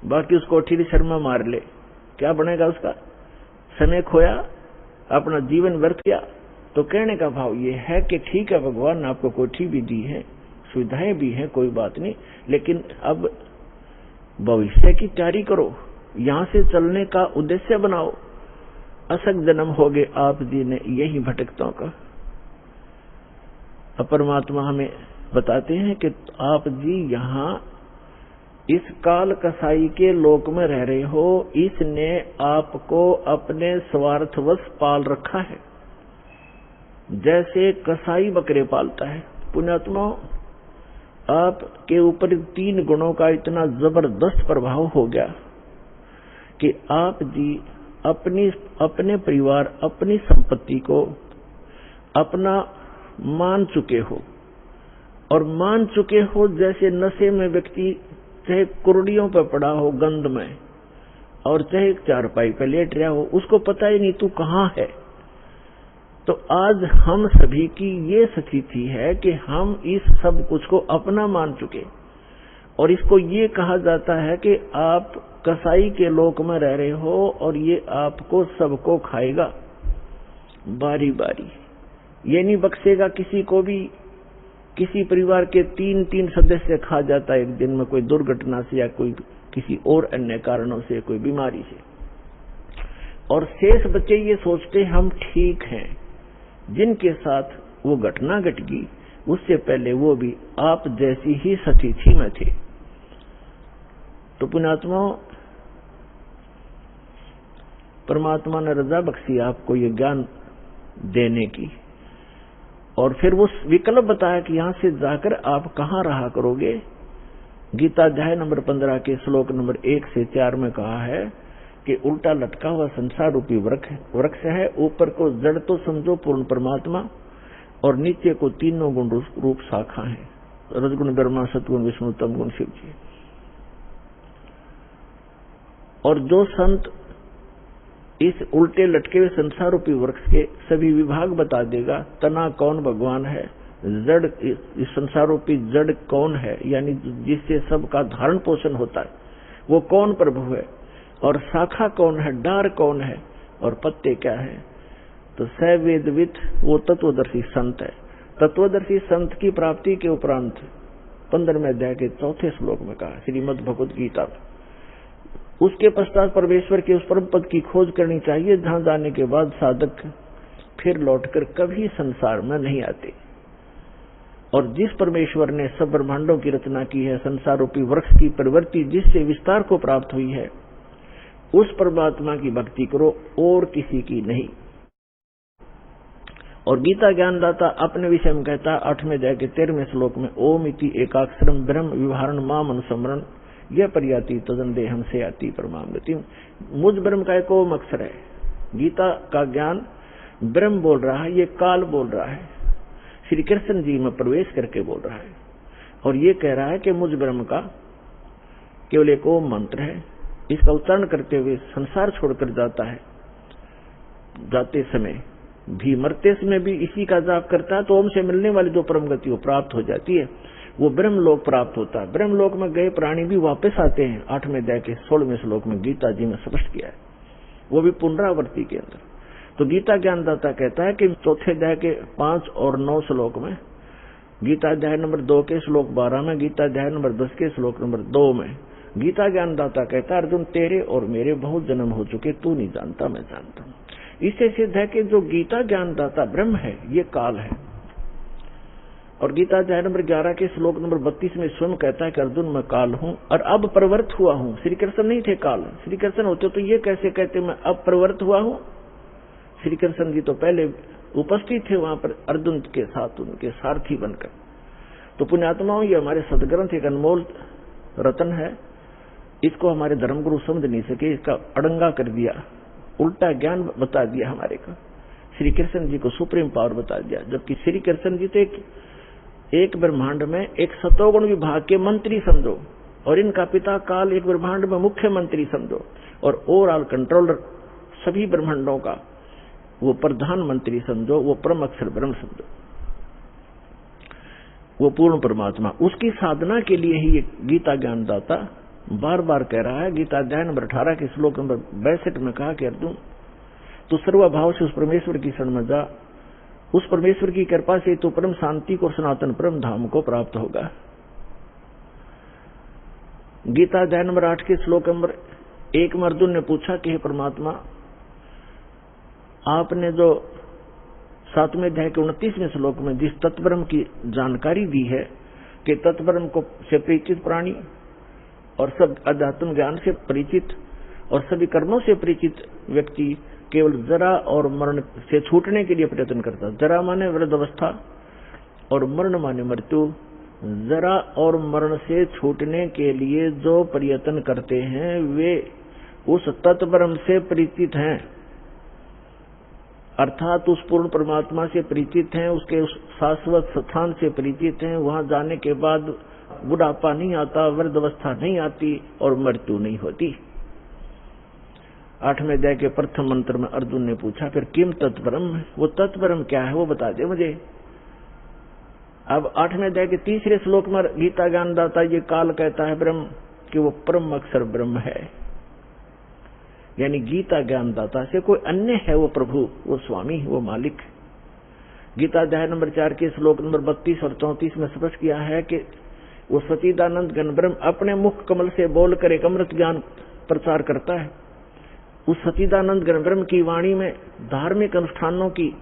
बाकी उस कोठी की शर्मा मार ले, क्या बनेगा उसका? समय खोया, अपना जीवन व्यर्थ किया। तो कहने का भाव ये है कि ठीक है, भगवान ने आपको कोठी भी दी है, सुविधाएं भी हैं, कोई बात नहीं, लेकिन अब भविष्य की तैयारी करो, यहां से चलने का उद्देश्य बनाओ। असक जन्म हो गए आप जी ने यही भटकतों का। परमात्मा हमें बताते हैं कि आप जी यहाँ इस काल कसाई के लोक में रह रहे हो, इसने आपको अपने स्वार्थवश पाल रखा है। जैसे कसाई बकरे पालता है। पुण्यात्मा, आपके ऊपर 3 गुणों का इतना जबरदस्त प्रभाव हो गया कि आप जी अपने परिवार, अपनी संपत्ति को अपना मान चुके हो, और मान चुके हो जैसे नशे में व्यक्ति चाहे कुर्डियों पर पड़ा हो गंध में, और चाहे चारपाई पर लेट रहा हो, उसको पता ही नहीं तू कहाँ है। तो आज हम सभी की ये स्थिति है कि हम इस सब कुछ को अपना मान चुके, और इसको ये कहा जाता है कि आप कसाई के लोक में रह रहे हो और ये आपको सबको खाएगा बारी बारी, ये नहीं बख्शेगा किसी को भी। किसी परिवार के 3 सदस्य खा जाता है एक दिन में, कोई दुर्घटना से या कोई किसी और अन्य कारणों से, कोई बीमारी से, और शेष बच्चे ये सोचते हम ठीक हैं। जिनके साथ वो घटना घट गई उससे पहले वो भी आप जैसी ही स्थिति में थे। तो पुण्यात्माओं, परमात्मा ने रजा बख्शी आपको ये ज्ञान देने की, और फिर वो विकल्प बताया कि यहां से जाकर आप कहां रहा करोगे। गीता अध्याय नंबर 15 के श्लोक नंबर 1 से 4 में कहा है कि उल्टा लटका हुआ संसार रूपी वृक्ष है, ऊपर को जड़ तो समझो पूर्ण परमात्मा, और नीचे को 3 गुण रूप शाखा है, रजगुण ब्रह्मा, सतगुण विष्णु, तमगुण शिव जी। और जो संत इस उल्टे लटके हुए संसार रूपी वृक्ष के सभी विभाग बता देगा, तना कौन भगवान है, जड़ इस संसार रूपी जड़ कौन है, यानी जिससे सबका धारण पोषण होता है वो कौन प्रभु है, और शाखा कौन है, डार कौन है, और पत्ते क्या है, तो सवेदवित वो तत्वदर्शी संत है। तत्वदर्शी संत की प्राप्ति के उपरांत 15वें अध्याय के 4थे श्लोक में कहा श्रीमद् भगवद गीता, उसके पश्चात परमेश्वर के उस परम पद की खोज करनी चाहिए जहां जाने के बाद साधक फिर लौटकर कभी संसार में नहीं आते। और जिस परमेश्वर ने सब ब्रह्मांडों की रचना की है, संसार रूपी वृक्ष की प्रवृत्ति जिससे विस्तार को प्राप्त हुई है, उस परमात्मा की भक्ति करो और किसी की नहीं। और गीता ज्ञानदाता अपने विषय में कहता 8वें अध्याय के 13वें श्लोक में, ओम इति एकाक्षरम ब्रह्म विवहारण माम अनुस्मरण यह परियाति तदन देहम से आती परमाम गति। मुझ ब्रह्म का एक ओम अक्षर है। गीता का ज्ञान ब्रह्म बोल रहा है, ये काल बोल रहा है, श्री कृष्ण जी में प्रवेश करके बोल रहा है, और ये कह रहा है कि मुझ ब्रह्म का केवल एक ओम मंत्र है। इसका उच्चारण करते हुए संसार छोड़कर जाता है, जाते समय भी मरते समय भी इसी का जाप करता है, तो ओम से मिलने वाली जो परम गति वो प्राप्त हो जाती है, वो ब्रह्मलोक प्राप्त होता है। ब्रह्मलोक में गए प्राणी भी वापस आते हैं। 8वें अध्याय के 16वें श्लोक में गीता जी में स्पष्ट किया है, वो भी पुनरावृत्ति के अंदर। तो गीता ज्ञानदाता कहता है कि 4थे अध्याय के 5 और 9 श्लोक में, गीता अध्याय नंबर 2 के श्लोक 12 में, गीता अध्याय नंबर 10 के श्लोक नंबर 2 में गीता ज्ञानदाता कहता है, अर्जुन तेरे और मेरे बहुत जन्म हो चुके, तू नहीं जानता मैं जानता हूं। इससे सिद्ध है कि जो गीता ज्ञानदाता ब्रह्म है ये काल है। और गीता अध्याय नंबर 11 के श्लोक नंबर 32 में स्वयं कहता है कि अर्जुन मैं काल हूं और अब प्रवृत्त हुआ हूं। श्री कृष्ण नहीं थे काल, श्री कृष्ण होते तो ये कैसे कहते मैं अब प्रवृत्त हुआ हूं। श्री कृष्ण जी तो पहले उपस्थित थे वहां पर अर्जुन के साथ, उनके सारथी बनकर। तो पुण्यात्माओं, ये हमारे सदग्रंथ एक अनमोल रतन है, इसको हमारे धर्मगुरु समझ नहीं सके, इसका अड़ंगा कर दिया, उल्टा ज्ञान बता दिया हमारे का। श्री कृष्ण जी को सुप्रीम पावर बता दिया, जबकि श्री कृष्ण जी तो एक ब्रह्मांड में एक सतोगुण विभाग के मंत्री समझो, और इनका पिता काल एक ब्रह्मांड में मुख्यमंत्री समझो, और ओवरऑल कंट्रोलर सभी ब्रह्मांडों का वो प्रधानमंत्री समझो, वो परम अक्षर ब्रह्म समझो, वो पूर्ण परमात्मा। उसकी साधना के लिए ही ये गीता ज्ञानदाता बार बार कह रहा है। गीता अध्याय नंबर 18 के श्लोक नंबर 62 में कहा कि अर्जुन तू सर्वभाव से उस परमेश्वर की शरण में जा, उस परमेश्वर की कृपा से तो परम शांति को, सनातन परम धाम को प्राप्त होगा। गीता अध्याय नंबर 8 के श्लोक नंबर 1 में अर्जुन ने पूछा कि हे परमात्मा, आपने जो 7वें अध्याय के 29वें श्लोक में जिस तत्ब्रह्म की जानकारी दी है कि तत्ब्रह्म को से परिचित प्राणी और सब अध्यात्म ज्ञान से परिचित और सभी कर्मों से परिचित व्यक्ति केवल जरा और मरण से छूटने के लिए प्रयत्न करता। जरा माने वृद्धावस्था और मरण माने मृत्यु। जरा और मरण से छूटने के लिए जो प्रयत्न करते हैं वे उस तत्ब्रह्म से परिचित हैं, अर्थात उस पूर्ण परमात्मा से परिचित हैं, उसके उस शाश्वत स्थान से परिचित हैं। वहां जाने के बाद बुढ़ापा नहीं आता, वृद्धावस्था नहीं आती और मृत्यु नहीं होती। 8वें अध्याय के प्रथम मंत्र में अर्जुन ने पूछा, फिर किम तत्ब्रह्म, वो तत्ब्रह्म क्या है वो बता दे मुझे। अब 8वें अध्याय के 3रे श्लोक में गीता ज्ञानदाता ये काल कहता है ब्रह्म कि वो परम अक्षर ब्रह्म है, यानी गीता ज्ञानदाता से कोई अन्य है वो प्रभु, वो स्वामी, वो मालिक। गीता अध्याय नंबर 4 के श्लोक नंबर 32 और 34 में स्पष्ट किया है कि वो सच्चिदानंद घन ब्रह्म अपने मुख कमल से बोलकर एक अमृत ज्ञान प्रचार करता है। उस सच्चिदानंद घन ब्रह्म की वाणी में धार्मिक अनुष्ठानों की,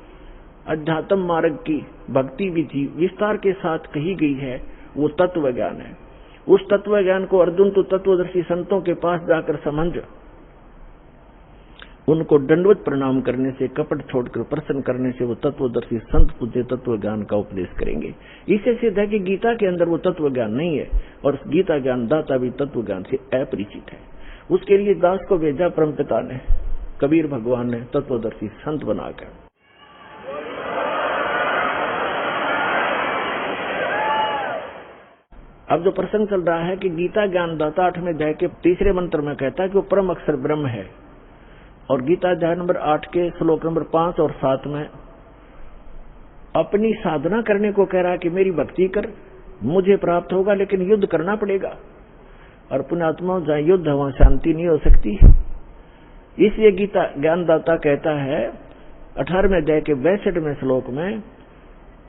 अध्यात्म मार्ग की भक्ति विधि विस्तार के साथ कही गई है, वो तत्व ज्ञान है। उस तत्व ज्ञान को अर्जुन तो तत्वदर्शी संतों के पास जाकर समझ, उनको दंडवत प्रणाम करने से, कपट छोड़कर प्रसन्न करने से वो तत्वदर्शी संत तुझे तत्व ज्ञान का उपदेश करेंगे। इससे सिद्ध है कि गीता के अंदर वो तत्व ज्ञान नहीं है और गीता ज्ञान दाता भी तत्व ज्ञान से अपरिचित है। उसके लिए दास को भेजा परमपिता ने, कबीर भगवान ने तत्वदर्शी संत बनाकर। अब जो प्रसंग चल रहा है कि गीता ज्ञानदाता 8वें अध्याय के 3रे मंत्र में कहता है कि वो परम अक्षर ब्रह्म है, और गीता अध्याय नंबर 8 के श्लोक नंबर 5 और 7 में अपनी साधना करने को कह रहा है कि मेरी भक्ति कर, मुझे प्राप्त होगा, लेकिन युद्ध करना पड़ेगा। और पुण्यात्मा जहाँ युद्ध है वहां शांति नहीं हो सकती। इसलिए गीता ज्ञानदाता कहता है 18वें अध्याय के 62वें श्लोक में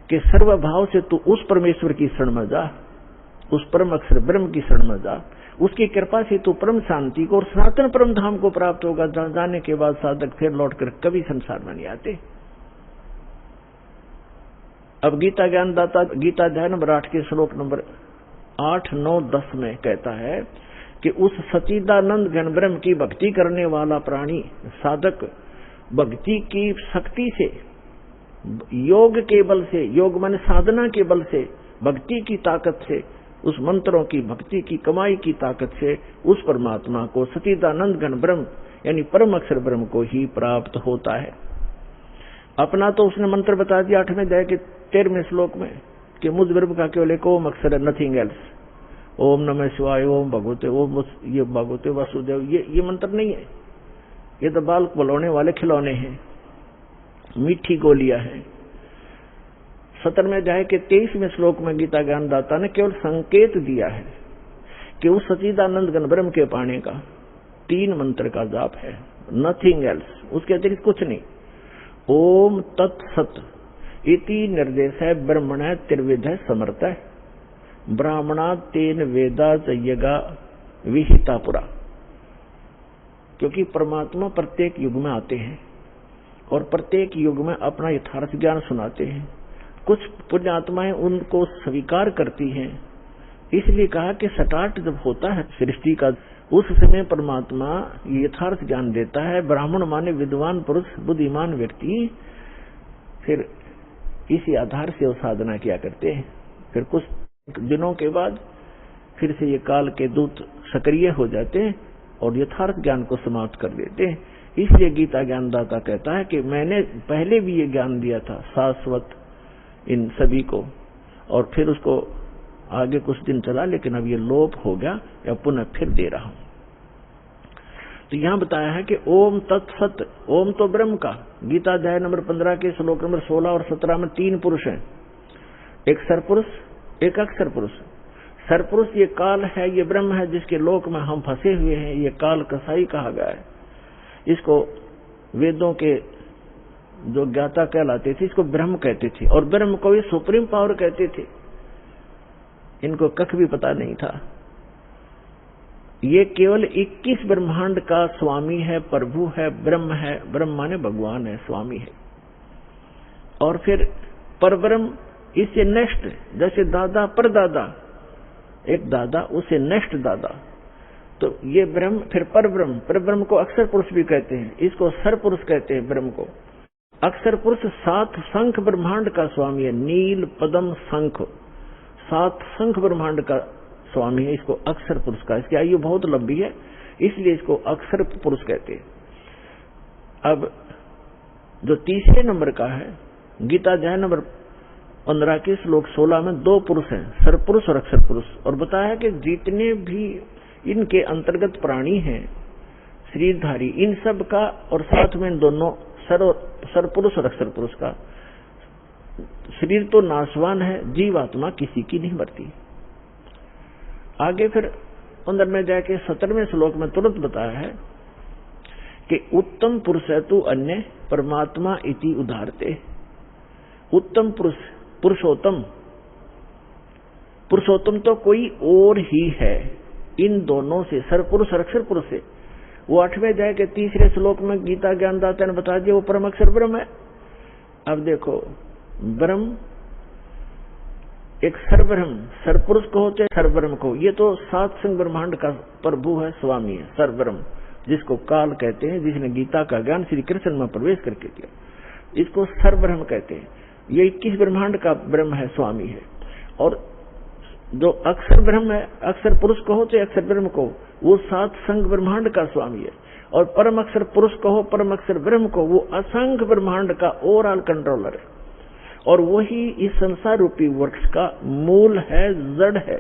कि सर्वभाव से तू उस परमेश्वर की शरण में जा, उस परम अक्षर ब्रह्म की शरण में जा, उसकी कृपा से तू परम शांति को और सनातन परम धाम को प्राप्त होगा, जहां जाने के बाद साधक फिर लौटकर कभी संसार में नहीं आते। अब गीता ज्ञानदाता गीता अध्याय नंबर 8 के श्लोक नंबर 8, 9, 10 में कहता है कि उस सच्चिदानंद घन ब्रह्म की भक्ति करने वाला प्राणी साधक भक्ति की शक्ति से, योग के बल से, योग माने साधना के बल से, भक्ति की ताकत से, उस मंत्रों की भक्ति की कमाई की ताकत से उस परमात्मा को, सच्चिदानंद घन ब्रह्म यानी परम अक्षर ब्रह्म को ही प्राप्त होता है। अपना तो उसने मंत्र बता दिया 8वें अध्याय के 13वें श्लोक में कि मुझ ब्रह्म का केवल एक ओम अक्षर है, नथिंग एल्स। ओम नमः शिवाय, ओम भगवते, ओम ये भगवते वासुदेव, ये मंत्र नहीं है, ये तो बाल बलौने वाले खिलौने हैं, मीठी गोलियां हैं। 17वें अध्याय के 23वें श्लोक में गीता ज्ञानदाता ने केवल संकेत दिया है कि उस सच्चिदानंद घन ब्रह्म के पाने का 3 मंत्र का जाप है, नथिंग एल्स, उसके अतिरिक्त कुछ नहीं। ओम तत्सत इति निर्देश है ब्रह्मण त्रिविध समर्थ ब्राह्मणा तेन वेदा जयगा विहिता पुरा, क्योंकि परमात्मा प्रत्येक युग में आते हैं और प्रत्येक युग में अपना यथार्थ ज्ञान सुनाते हैं। कुछ पुण्यात्माएं उनको स्वीकार करती हैं, इसलिए कहा कि स्टार्ट जब होता है सृष्टि का, उस समय परमात्मा यथार्थ ज्ञान देता है। ब्राह्मण माने विद्वान पुरुष, बुद्धिमान व्यक्ति, फिर इसी आधार से वो साधना किया करते हैं। फिर कुछ दिनों के बाद फिर से ये काल के दूत सक्रिय हो जाते हैं और यथार्थ ज्ञान को समाप्त कर देते हैं। इसलिए गीता ज्ञानदाता कहता है कि मैंने पहले भी ये ज्ञान दिया था शाश्वत इन सभी को, और फिर उसको आगे कुछ दिन चला, लेकिन अब ये लोप हो गया, या पुनः फिर दे रहा हूं। तो यहां बताया है कि ओम तत्सत, ओम तो ब्रह्म का। गीता अध्याय नंबर 15 के श्लोक नंबर 16 और 17 में 3 पुरुष हैं, एक सरपुरुष, एक अक्षर पुरुष। सरपुरुष ये काल है, ये ब्रह्म है जिसके लोक में हम फंसे हुए हैं। ये काल कसाई कहा गया है, इसको वेदों के जो ज्ञाता कहलाते थे इसको ब्रह्म कहते थे, और ब्रह्म को ये सुप्रीम पावर कहते थे। इनको कख भी पता नहीं था। ये केवल 21 ब्रह्मांड का स्वामी है, प्रभु है, ब्रह्म है। ब्रह्म माने भगवान है, स्वामी है। और फिर परब्रह्म इससे नेक्स्ट, जैसे दादा परदादा, एक दादा उससे नेक्स्ट दादा, तो ये ब्रह्म, फिर पर ब्रह्म को अक्षर पुरुष भी कहते हैं, इसको सर पुरुष कहते हैं। ब्रह्म को अक्षर पुरुष 7 शंख ब्रह्मांड का स्वामी है। नील पद्म शंख 7 शंख ब्रह्मांड का स्वामी है, इसको अक्षर पुरुष का। इसकी आयु बहुत लंबी है, इसलिए इसको अक्षर पुरुष कहते हैं। अब जो तीसरे नंबर का है, गीता अध्याय नंबर 15 के श्लोक 16 में 2 पुरुष हैं, सरपुरुष और अक्षर पुरुष। और बताया कि जितने भी इनके अंतर्गत प्राणी हैं शरीरधारी, इन सब का, और साथ में दोनों सरपुरुष और अक्षर पुरुष का शरीर तो नाशवान है, जीवात्मा किसी की नहीं मरती। आगे फिर 15 में जाके 17वें श्लोक में तुरंत बताया है कि उत्तम पुरुष है तू अन्य परमात्मा इति उदाहरते। उत्तम पुरुष, पुरुषोत्तम तो कोई और ही है इन दोनों से, सरपुरुष और अक्षर पुरुष से। वो 8वें अध्याय के 3रे श्लोक में गीता ज्ञानदाता ने बता दिया वो परम अक्षर ब्रह्म है। अब देखो, ब्रह्म एक सरब्रह्म, सरपुरुष को होते सरब्रह्म को, ये तो 7 संग ब्रह्मांड का प्रभु है, स्वामी है, सरब्रह्म, जिसको काल कहते हैं, जिसने गीता का ज्ञान श्री कृष्ण में प्रवेश करके दिया, इसको सरब्रह्म कहते हैं। ये 21 ब्रह्मांड का ब्रह्म है, स्वामी है। और जो अक्षर ब्रह्म है, अक्षर पुरुष कहो तो अक्षर ब्रह्म को, वो 7 संग ब्रह्मांड का स्वामी है। और परम अक्षर पुरुष कहो, परम अक्षर ब्रह्म को, वो असंख्य ब्रह्मांड का ओवरऑल कंट्रोलर है। और वही इस संसार रूपी वृक्ष का मूल है, जड़ है,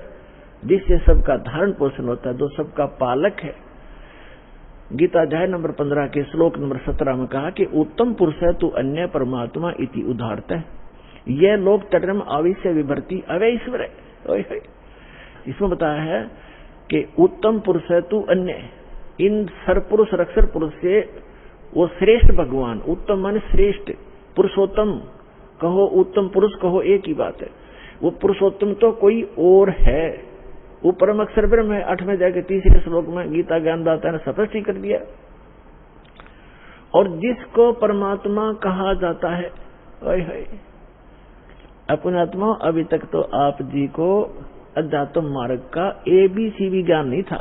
जिससे सबका धारण पोषण होता है, जो सबका पालक है। गीता अध्याय नंबर 15 के श्लोक नंबर 17 में कहा कि उत्तम पुरुष है तू अन्य परमात्मा इति उदाहरता है। यह लोक तटरम आविश्य विभर्ति अवय ईश्वर है। इसमें बताया है कि उत्तम पुरुष है तू अन्य, इन सरपुरुष और अक्षर पुरुष से वो श्रेष्ठ भगवान, उत्तम माने श्रेष्ठ, पुरुषोत्तम कहो, उत्तम पुरुष कहो, एक ही बात है। वो पुरुषोत्तम तो कोई और है, वो परम अक्षर ब्रह्म है। 8वें अध्याय के 3रे श्लोक में गीता ज्ञानदाता ने स्पष्ट ही कर दिया। और जिसको परमात्मा कहा जाता है, अपने आत्मा, अभी तक तो आप जी को अध्यात्म मार्ग का ABC भी ज्ञान नहीं था,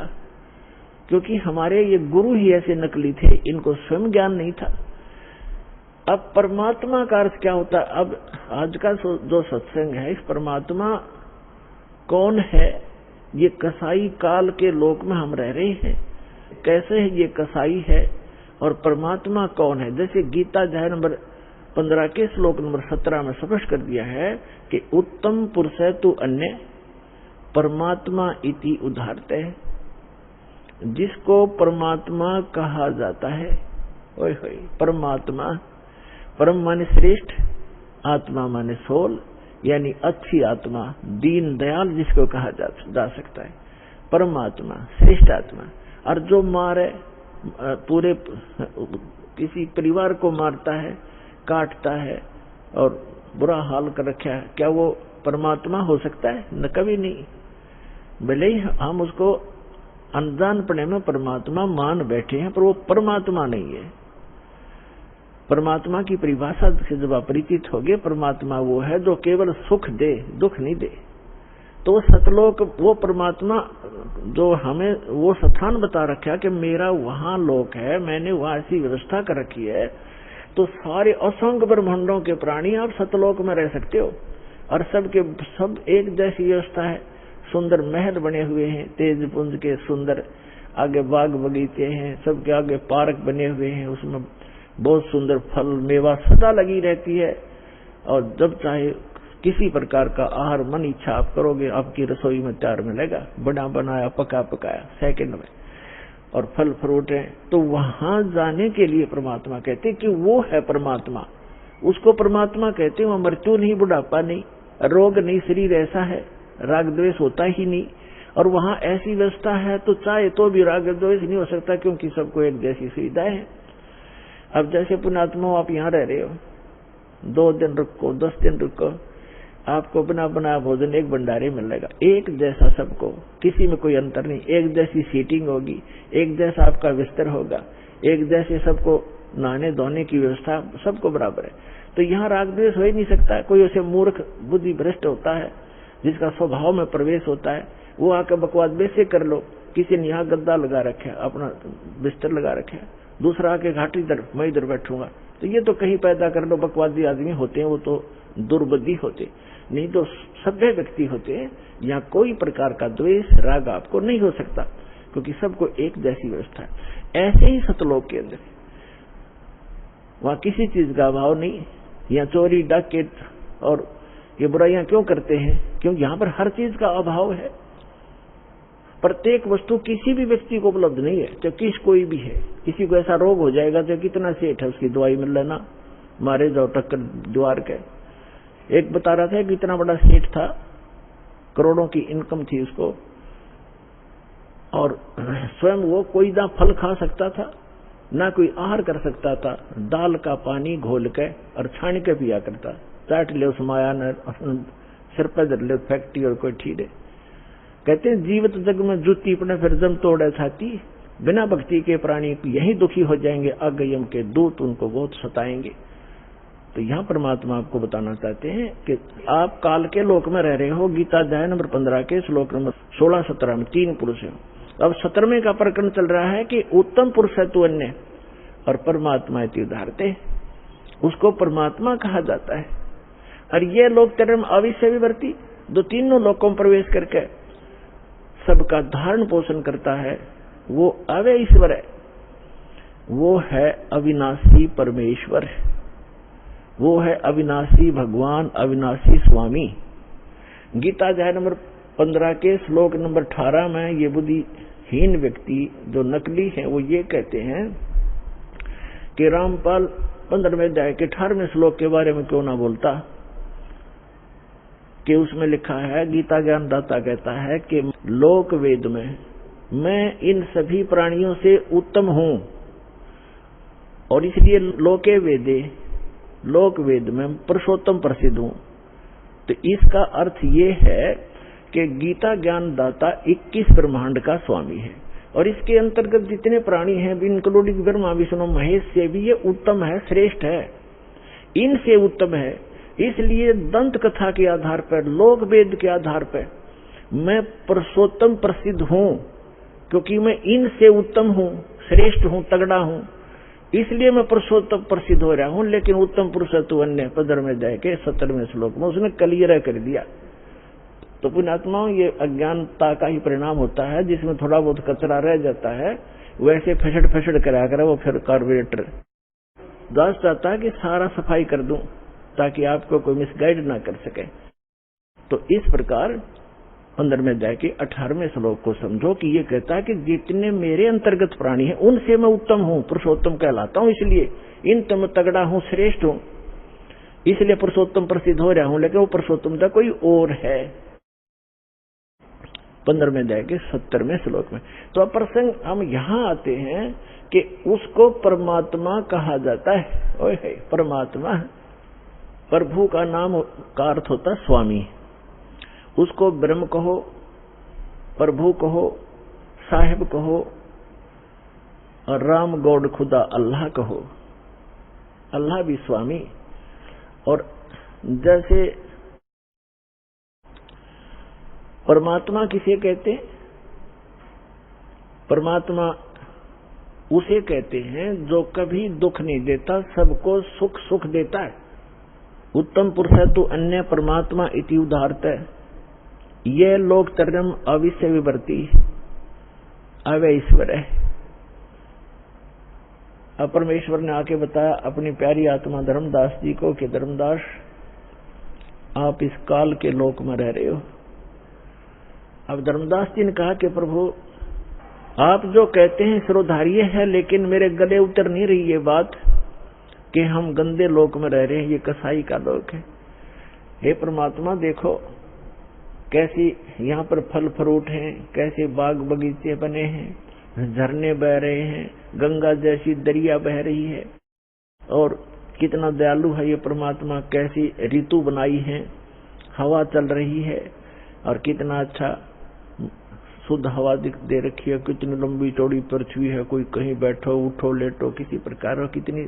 क्योंकि हमारे ये गुरु ही ऐसे नकली थे, इनको स्वयं ज्ञान नहीं था। अब परमात्मा का अर्थ क्या होता है? अब आज का जो सत्संग है, इस परमात्मा कौन है? ये कसाई काल के लोक में हम रह रहे हैं, कैसे है ये कसाई है और परमात्मा कौन है? जैसे गीता अध्याय नंबर 15 के श्लोक नंबर 17 में स्पष्ट कर दिया है कि उत्तम पुरुष है तू अन्य परमात्मा इति उदाहरते है। जिसको परमात्मा कहा जाता है, ओए होए, परमात्मा, परम माने श्रेष्ठ, आत्मा माने सोल, यानी अच्छी आत्मा, दीन दयाल जिसको कहा जा सकता है, परमात्मा, श्रेष्ठ आत्मा। और जो मारे, पूरे किसी परिवार को मारता है, काटता है और बुरा हाल कर रखा है, क्या वो परमात्मा हो सकता है? न कभी नहीं। भले ही हम उसको अनजानपने में परमात्मा मान बैठे हैं, पर वो परमात्मा नहीं है। परमात्मा की परिभाषा से जब आप परिचित होगे, परमात्मा वो है जो केवल सुख दे, दुख नहीं दे। तो सतलोक, वो परमात्मा जो हमें वो स्थान बता रखा कि मेरा वहां लोक है, मैंने वहां ऐसी व्यवस्था कर रखी है, तो सारे असंख्य ब्रह्मांडों के प्राणी आप सतलोक में रह सकते हो। और सब एक जैसी व्यवस्था है, सुंदर महल बने हुए हैं, तेज पुंज के सुंदर, आगे बाग बगीचे हैं, सबके आगे पार्क बने हुए हैं, उसमें बहुत सुंदर फल मेवा सदा लगी रहती है। और जब चाहे किसी प्रकार का आहार मन इच्छा आप करोगे, आपकी रसोई में तैयार मिलेगा, बना बनाया पका पकाया सेकंड में, और फल फ्रूट है। तो वहां जाने के लिए परमात्मा कहते हैं कि वो है परमात्मा, उसको परमात्मा कहते हैं। वहां मृत्यु नहीं, बुढ़ापा नहीं, रोग नहीं, शरीर ऐसा है, राग द्वेष होता ही नहीं। और वहां ऐसी व्यवस्था है तो चाहे तो भी राग द्वेष नहीं हो सकता, क्योंकि सबको एक जैसी सुविधाएं है। अब जैसे पुण्यात्मा आप यहाँ रह रहे हो, 2 दिन रुको, 10 दिन रुको, आपको बना बनाया भोजन एक भंडारे मिलेगा, एक जैसा सबको, किसी में कोई अंतर नहीं, एक जैसी सीटिंग होगी, एक जैसा आपका बिस्तर होगा, एक जैसे सबको नहाने धोने की व्यवस्था सबको बराबर है। तो यहाँ राग द्वेष हो ही नहीं सकता। कोई उसे मूर्ख बुद्धि भ्रष्ट होता है, जिसका स्वभाव में प्रवेश होता है, वो आकर बकवास वैसे कर लो, किसी ने यहाँ गद्दा लगा रखा है, अपना बिस्तर लगा रखा है, दूसरा आके घाटी तरफ मैं इधर बैठूंगा। तो ये तो कहीं पैदा कर लो बकवादी आदमी होते हैं, वो तो दुर्बुद्धि होते, नहीं तो सभ्य व्यक्ति होते हैं। यहाँ कोई प्रकार का द्वेष राग आपको नहीं हो सकता, क्योंकि सबको एक जैसी व्यवस्था है। ऐसे ही सतलोक के अंदर वहां किसी चीज का अभाव नहीं। यहाँ चोरी डाकैत और ये बुराइयां क्यों करते हैं? क्योंकि यहाँ पर हर चीज का अभाव है। प्रत्येक वस्तु किसी भी व्यक्ति को उपलब्ध नहीं है, चाहे किस कोई भी है। किसी को ऐसा रोग हो जाएगा तो कितना सेठ है, उसकी दवाई मिल लेना, मारे जाओ टक्कर द्वार के। एक बता रहा था कि इतना बड़ा सेठ था, करोड़ों की इनकम थी उसको, और स्वयं वो कोई ना फल खा सकता था, ना कोई आहार कर सकता था। दाल का पानी घोल के और छान के पिया करता, चाट ले उस माया ने सिर पर धर ले फैक्ट्री और कोई ठीरे। कहते हैं जीवित जग में जूती पड़े फिर जम तोड़े छाती, बिना भक्ति के प्राणी यही दुखी हो जाएंगे, अगयम के दूत उनको बहुत सताएंगे। तो यहाँ परमात्मा आपको बताना चाहते हैं कि आप काल के लोक में रह रहे हो। गीता अध्याय नंबर 15 के श्लोक नंबर 16-17 में 3 पुरुष है। अब 17वें का प्रकरण चल रहा है कि उत्तम पुरुष है तू अन्य और परमात्मा इति उदाहरते, उसको परमात्मा कहा जाता है। और ये लोग तेरे में अविश्य विवर्ती, जो तीनों लोकों में प्रवेश करके सबका धारण पोषण करता है, वो अव्यय ईश्वर है, वो है अविनाशी परमेश्वर, वो है अविनाशी भगवान, अविनाशी स्वामी। गीता अध्याय नंबर 15 के श्लोक नंबर 18 में ये बुद्धिहीन व्यक्ति जो नकली है वो ये कहते हैं कि रामपाल 15वें अध्याय के 18वें श्लोक के बारे में क्यों ना बोलता, कि उसमें लिखा है, गीता ज्ञानदाता कहता है कि लोक वेद में मैं इन सभी प्राणियों से उत्तम हूं, और इसलिए लोके वेदे, लोक वेद में पुरुषोत्तम प्रसिद्ध हूं। तो इसका अर्थ ये है कि गीता ज्ञानदाता 21 ब्रह्मांड का स्वामी है, और इसके अंतर्गत जितने प्राणी हैं इंक्लूडिंग ब्रह्मा विष्णु महेश से भी ये उत्तम है, श्रेष्ठ है, इनसे उत्तम है। इसलिए दंत कथा के आधार पर, लोक वेद के आधार पर मैं पुरुषोत्तम प्रसिद्ध हूं, क्योंकि मैं इनसे उत्तम हूं, श्रेष्ठ हूं, तगड़ा हूं, इसलिए मैं पुरुषोत्तम प्रसिद्ध हो रहा हूं। लेकिन उत्तम पुरुष तू अन्य 15वें अध्याय के 17वें श्लोक में उसने क्लियर कर दिया। तो पुण्यात्माओं, ये अज्ञानता का ही परिणाम होता है, जिसमें थोड़ा बहुत कचरा रह जाता है, वैसे फसड़ करा कर वो फिर कार्बोरेटर दास चाहता है कि सारा सफाई कर दूं ताकि आपको कोई मिसगाइड ना कर सके। तो इस प्रकार 15वें अध्याय के 18वें श्लोक को समझो कि ये कहता है कि जितने मेरे अंतर्गत प्राणी हैं उनसे मैं उत्तम हूं, पुरुषोत्तम कहलाता हूं, इसलिए इन तम तगड़ा हूं, श्रेष्ठ हूं, इसलिए पुरुषोत्तम प्रसिद्ध हो रहा हूं। लेकिन वो पुरुषोत्तमता कोई और है। 15वें अध्याय के 17वें श्लोक में। तो अब प्रसंग हम यहाँ आते हैं कि उसको परमात्मा कहा जाता है। ओए है परमात्मा, प्रभु का नाम का अर्थ होता है स्वामी। उसको ब्रह्म कहो, प्रभु कहो, साहिब कहो, और राम गॉड खुदा अल्लाह कहो। अल्लाह भी स्वामी। और जैसे परमात्मा किसे कहते हैं? परमात्मा उसे कहते हैं जो कभी दुख नहीं देता, सबको सुख सुख देता है। उत्तम पुरुष है तो अन्य परमात्मा इति उदाहरत है। यह लोक तरम अविश्य विवर्ती, अव्यय ईश्वर है। अब परमेश्वर ने आके बताया अपनी प्यारी आत्मा धर्मदास जी को कि धर्मदास, आप इस काल के लोक में रह रहे हो। अब धर्मदास जी ने कहा कि प्रभु, आप जो कहते हैं सिरोधार्य है, लेकिन मेरे गले उतर नहीं रही ये बात कि हम गंदे लोक में रह रहे हैं, ये कसाई का लोक है। हे परमात्मा, देखो कैसी यहाँ पर फल फ्रूट हैं, कैसे बाग बगीचे बने हैं, झरने बह रहे हैं, गंगा जैसी दरिया बह रही है, और कितना दयालु है ये परमात्मा, कैसी ऋतु बनाई है, हवा चल रही है, और कितना अच्छा शुद्ध हवा दे रखी है, कितनी लंबी चौड़ी पृथ्वी है, कोई कहीं बैठो उठो लेटो किसी प्रकार, कितनी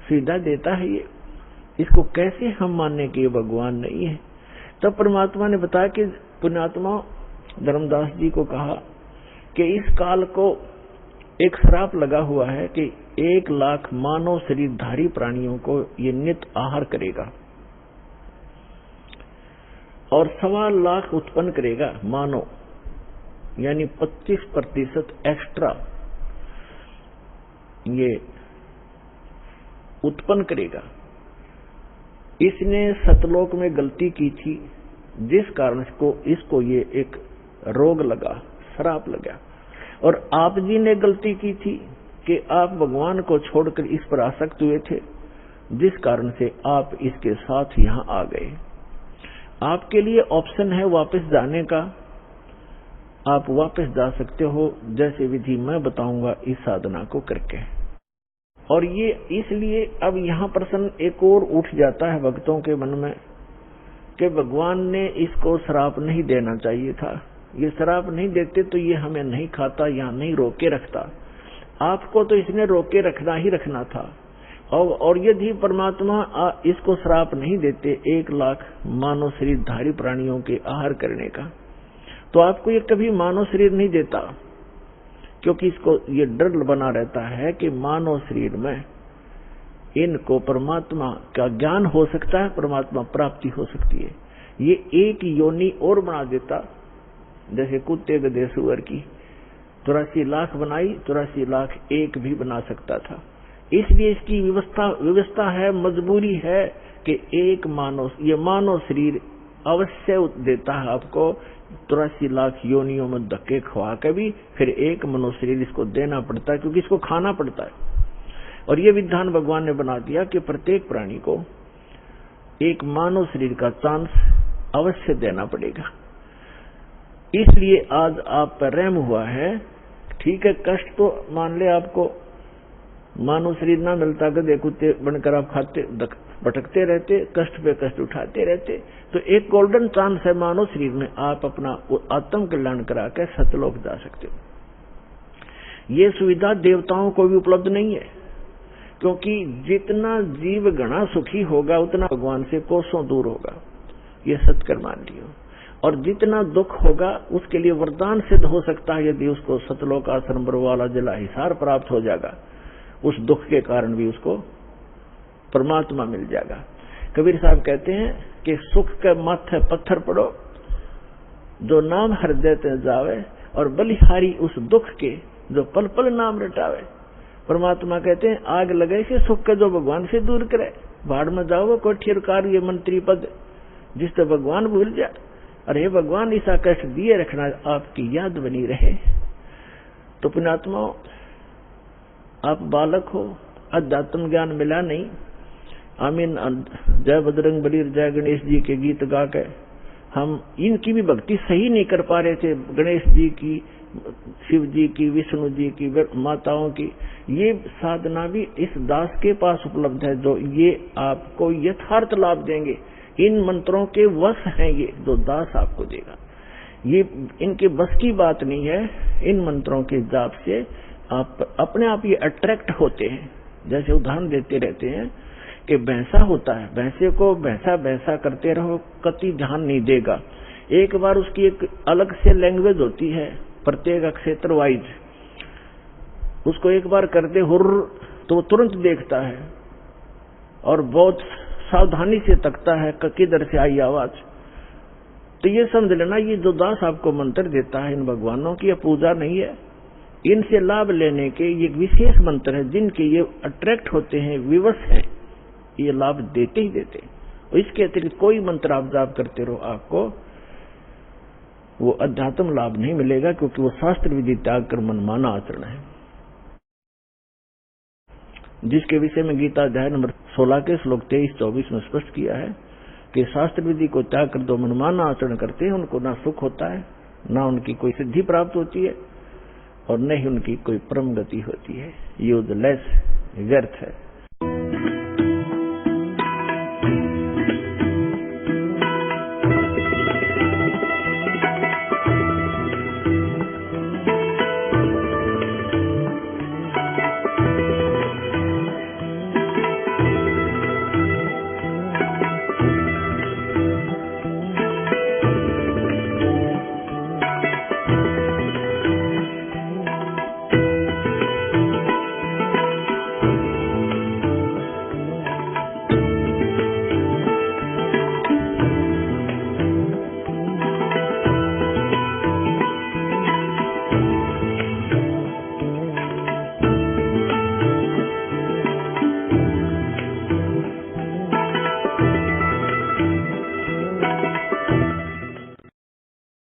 सुविधा देता है ये। इसको कैसे हम मानने कि ये भगवान नहीं है? तब परमात्मा ने बताया कि पुण्यात्मा धर्मदास जी को कहा कि इस काल को एक श्राप लगा हुआ है कि 1 लाख मानव शरीरधारी प्राणियों को ये नित आहार करेगा और 1.25 लाख उत्पन्न करेगा मानव, यानी 25% एक्स्ट्रा ये उत्पन्न करेगा। इसने सतलोक में गलती की थी, जिस कारण इसको ये एक रोग लगा, श्राप लगा। और आप जी ने गलती की थी कि आप भगवान को छोड़कर इस पर आसक्त हुए थे, जिस कारण से आप इसके साथ यहां आ गए। आपके लिए ऑप्शन है वापस जाने का, आप वापस जा सकते हो, जैसे विधि मैं बताऊंगा इस साधना को करके। और ये इसलिए अब यहां प्रश्न एक और उठ जाता है भक्तों के मन में कि भगवान ने इसको श्राप नहीं देना चाहिए था। ये श्राप नहीं देते तो ये हमें नहीं खाता, यहाँ नहीं रोके रखता। आपको तो इसने रोके रखना ही रखना था। और यदि परमात्मा इसको श्राप नहीं देते 1 लाख मानव शरीरधारी प्राणियों के आहार करने का, तो आपको ये कभी मानव शरीर नहीं देता, क्योंकि इसको ये डर बना रहता है कि मानव शरीर में इनको परमात्मा का ज्ञान हो सकता है, परमात्मा प्राप्ति हो सकती है। ये एक योनि और बना देता, जैसे कुत्ते गधे सुअर की 84 लाख बनाई, 84 लाख एक भी बना सकता था। इसलिए इसकी व्यवस्था है, मजबूरी है कि एक ये मानव शरीर अवश्य देता है आपको। 83 लाख योनियों में धक्के खवा के भी फिर एक मनुष्य शरीर इसको देना पड़ता है, क्योंकि इसको खाना पड़ता है। और ये विधान भगवान ने बना दिया कि प्रत्येक प्राणी को एक मानव शरीर का चांस अवश्य देना पड़ेगा। इसलिए आज आप पर रहम हुआ है। ठीक है, कष्ट तो मान ले आपको मानव शरीर ना मिलता, गधे कुत्ते बनकर आप खाते भटकते रहते, कष्ट पे कष्ट उठाते रहते, तो एक गोल्डन चांस है मानव शरीर में, आप अपना आत्म कल्याण करा के सतलोक जा सकते हो। ये सुविधा देवताओं को भी उपलब्ध नहीं है, क्योंकि जितना जीव घना सुखी होगा उतना भगवान से कोसों दूर होगा। ये सत्कर मान लियो। और जितना दुख होगा उसके लिए वरदान सिद्ध हो सकता है, यदि उसको सतलोक आश्रम वाला जला हिसार प्राप्त हो जाएगा, उस दुख के कारण भी उसको परमात्मा मिल जाएगा। कबीर साहब कहते हैं कि सुख के माथे पत्थर पड़ो, जो नाम हृदय ते जावे, और बलिहारी उस दुख के जो पल पल नाम रटावे। परमात्मा कहते हैं आग लगे से सुख के जो भगवान से दूर करे, बाढ़ में जाओ कोठियरकार ये मंत्री पद जिससे भगवान भूल जाए। अरे भगवान ऐसा कष्ट दिए रखना, आपकी याद बनी रहे। तो पुण्यात्मा, आप बालक हो, अध्यात्म ज्ञान मिला नहीं। आमीन जय बजरंग बली जय गणेश जी के गीत गा के हम इनकी भी भक्ति सही नहीं कर पा रहे थे। गणेश जी की, शिव जी की, विष्णु जी की, माताओं की, ये साधना भी इस दास के पास उपलब्ध है, जो ये आपको यथार्थ लाभ देंगे। इन मंत्रों के वश हैं ये, जो दास आपको देगा। ये इनके बस की बात नहीं है। इन मंत्रों के जाप से आप अपने आप ये अट्रैक्ट होते हैं। जैसे उदाहरण देते रहते हैं कि भैंसा होता है, भैंसे को भैंसा भैंसा करते रहो, कति ध्यान नहीं देगा। एक बार उसकी एक अलग से लैंग्वेज होती है, प्रत्येक क्षेत्र वाइज। उसको एक बार कर दे हुर्र, तो वो तुरंत देखता है और बहुत सावधानी से तकता है किधर से आई आवाज। तो ये समझ लेना, ये जो दास आपको मंत्र देता है इन भगवानों की पूजा नहीं है, इनसे लाभ लेने के ये विशेष मंत्र है, जिनके ये अट्रैक्ट होते हैं, विवश हैं, ये लाभ देते ही देते। और इसके अतिरिक्त कोई मंत्र आप जाप करते रहो, आपको वो अध्यात्म लाभ नहीं मिलेगा, क्योंकि वो शास्त्र विधि त्याग कर मनमाना आचरण है, जिसके विषय में गीता अध्याय नंबर 16 के श्लोक 23-24 में स्पष्ट किया है कि शास्त्र विधि को त्याग कर दो मनमाना आचरण करते हैं, उनको ना सुख होता है, ना उनकी कोई सिद्धि प्राप्त होती है, और न ही उनकी कोई परम गति होती है। यूजलेस, व्यर्थ है।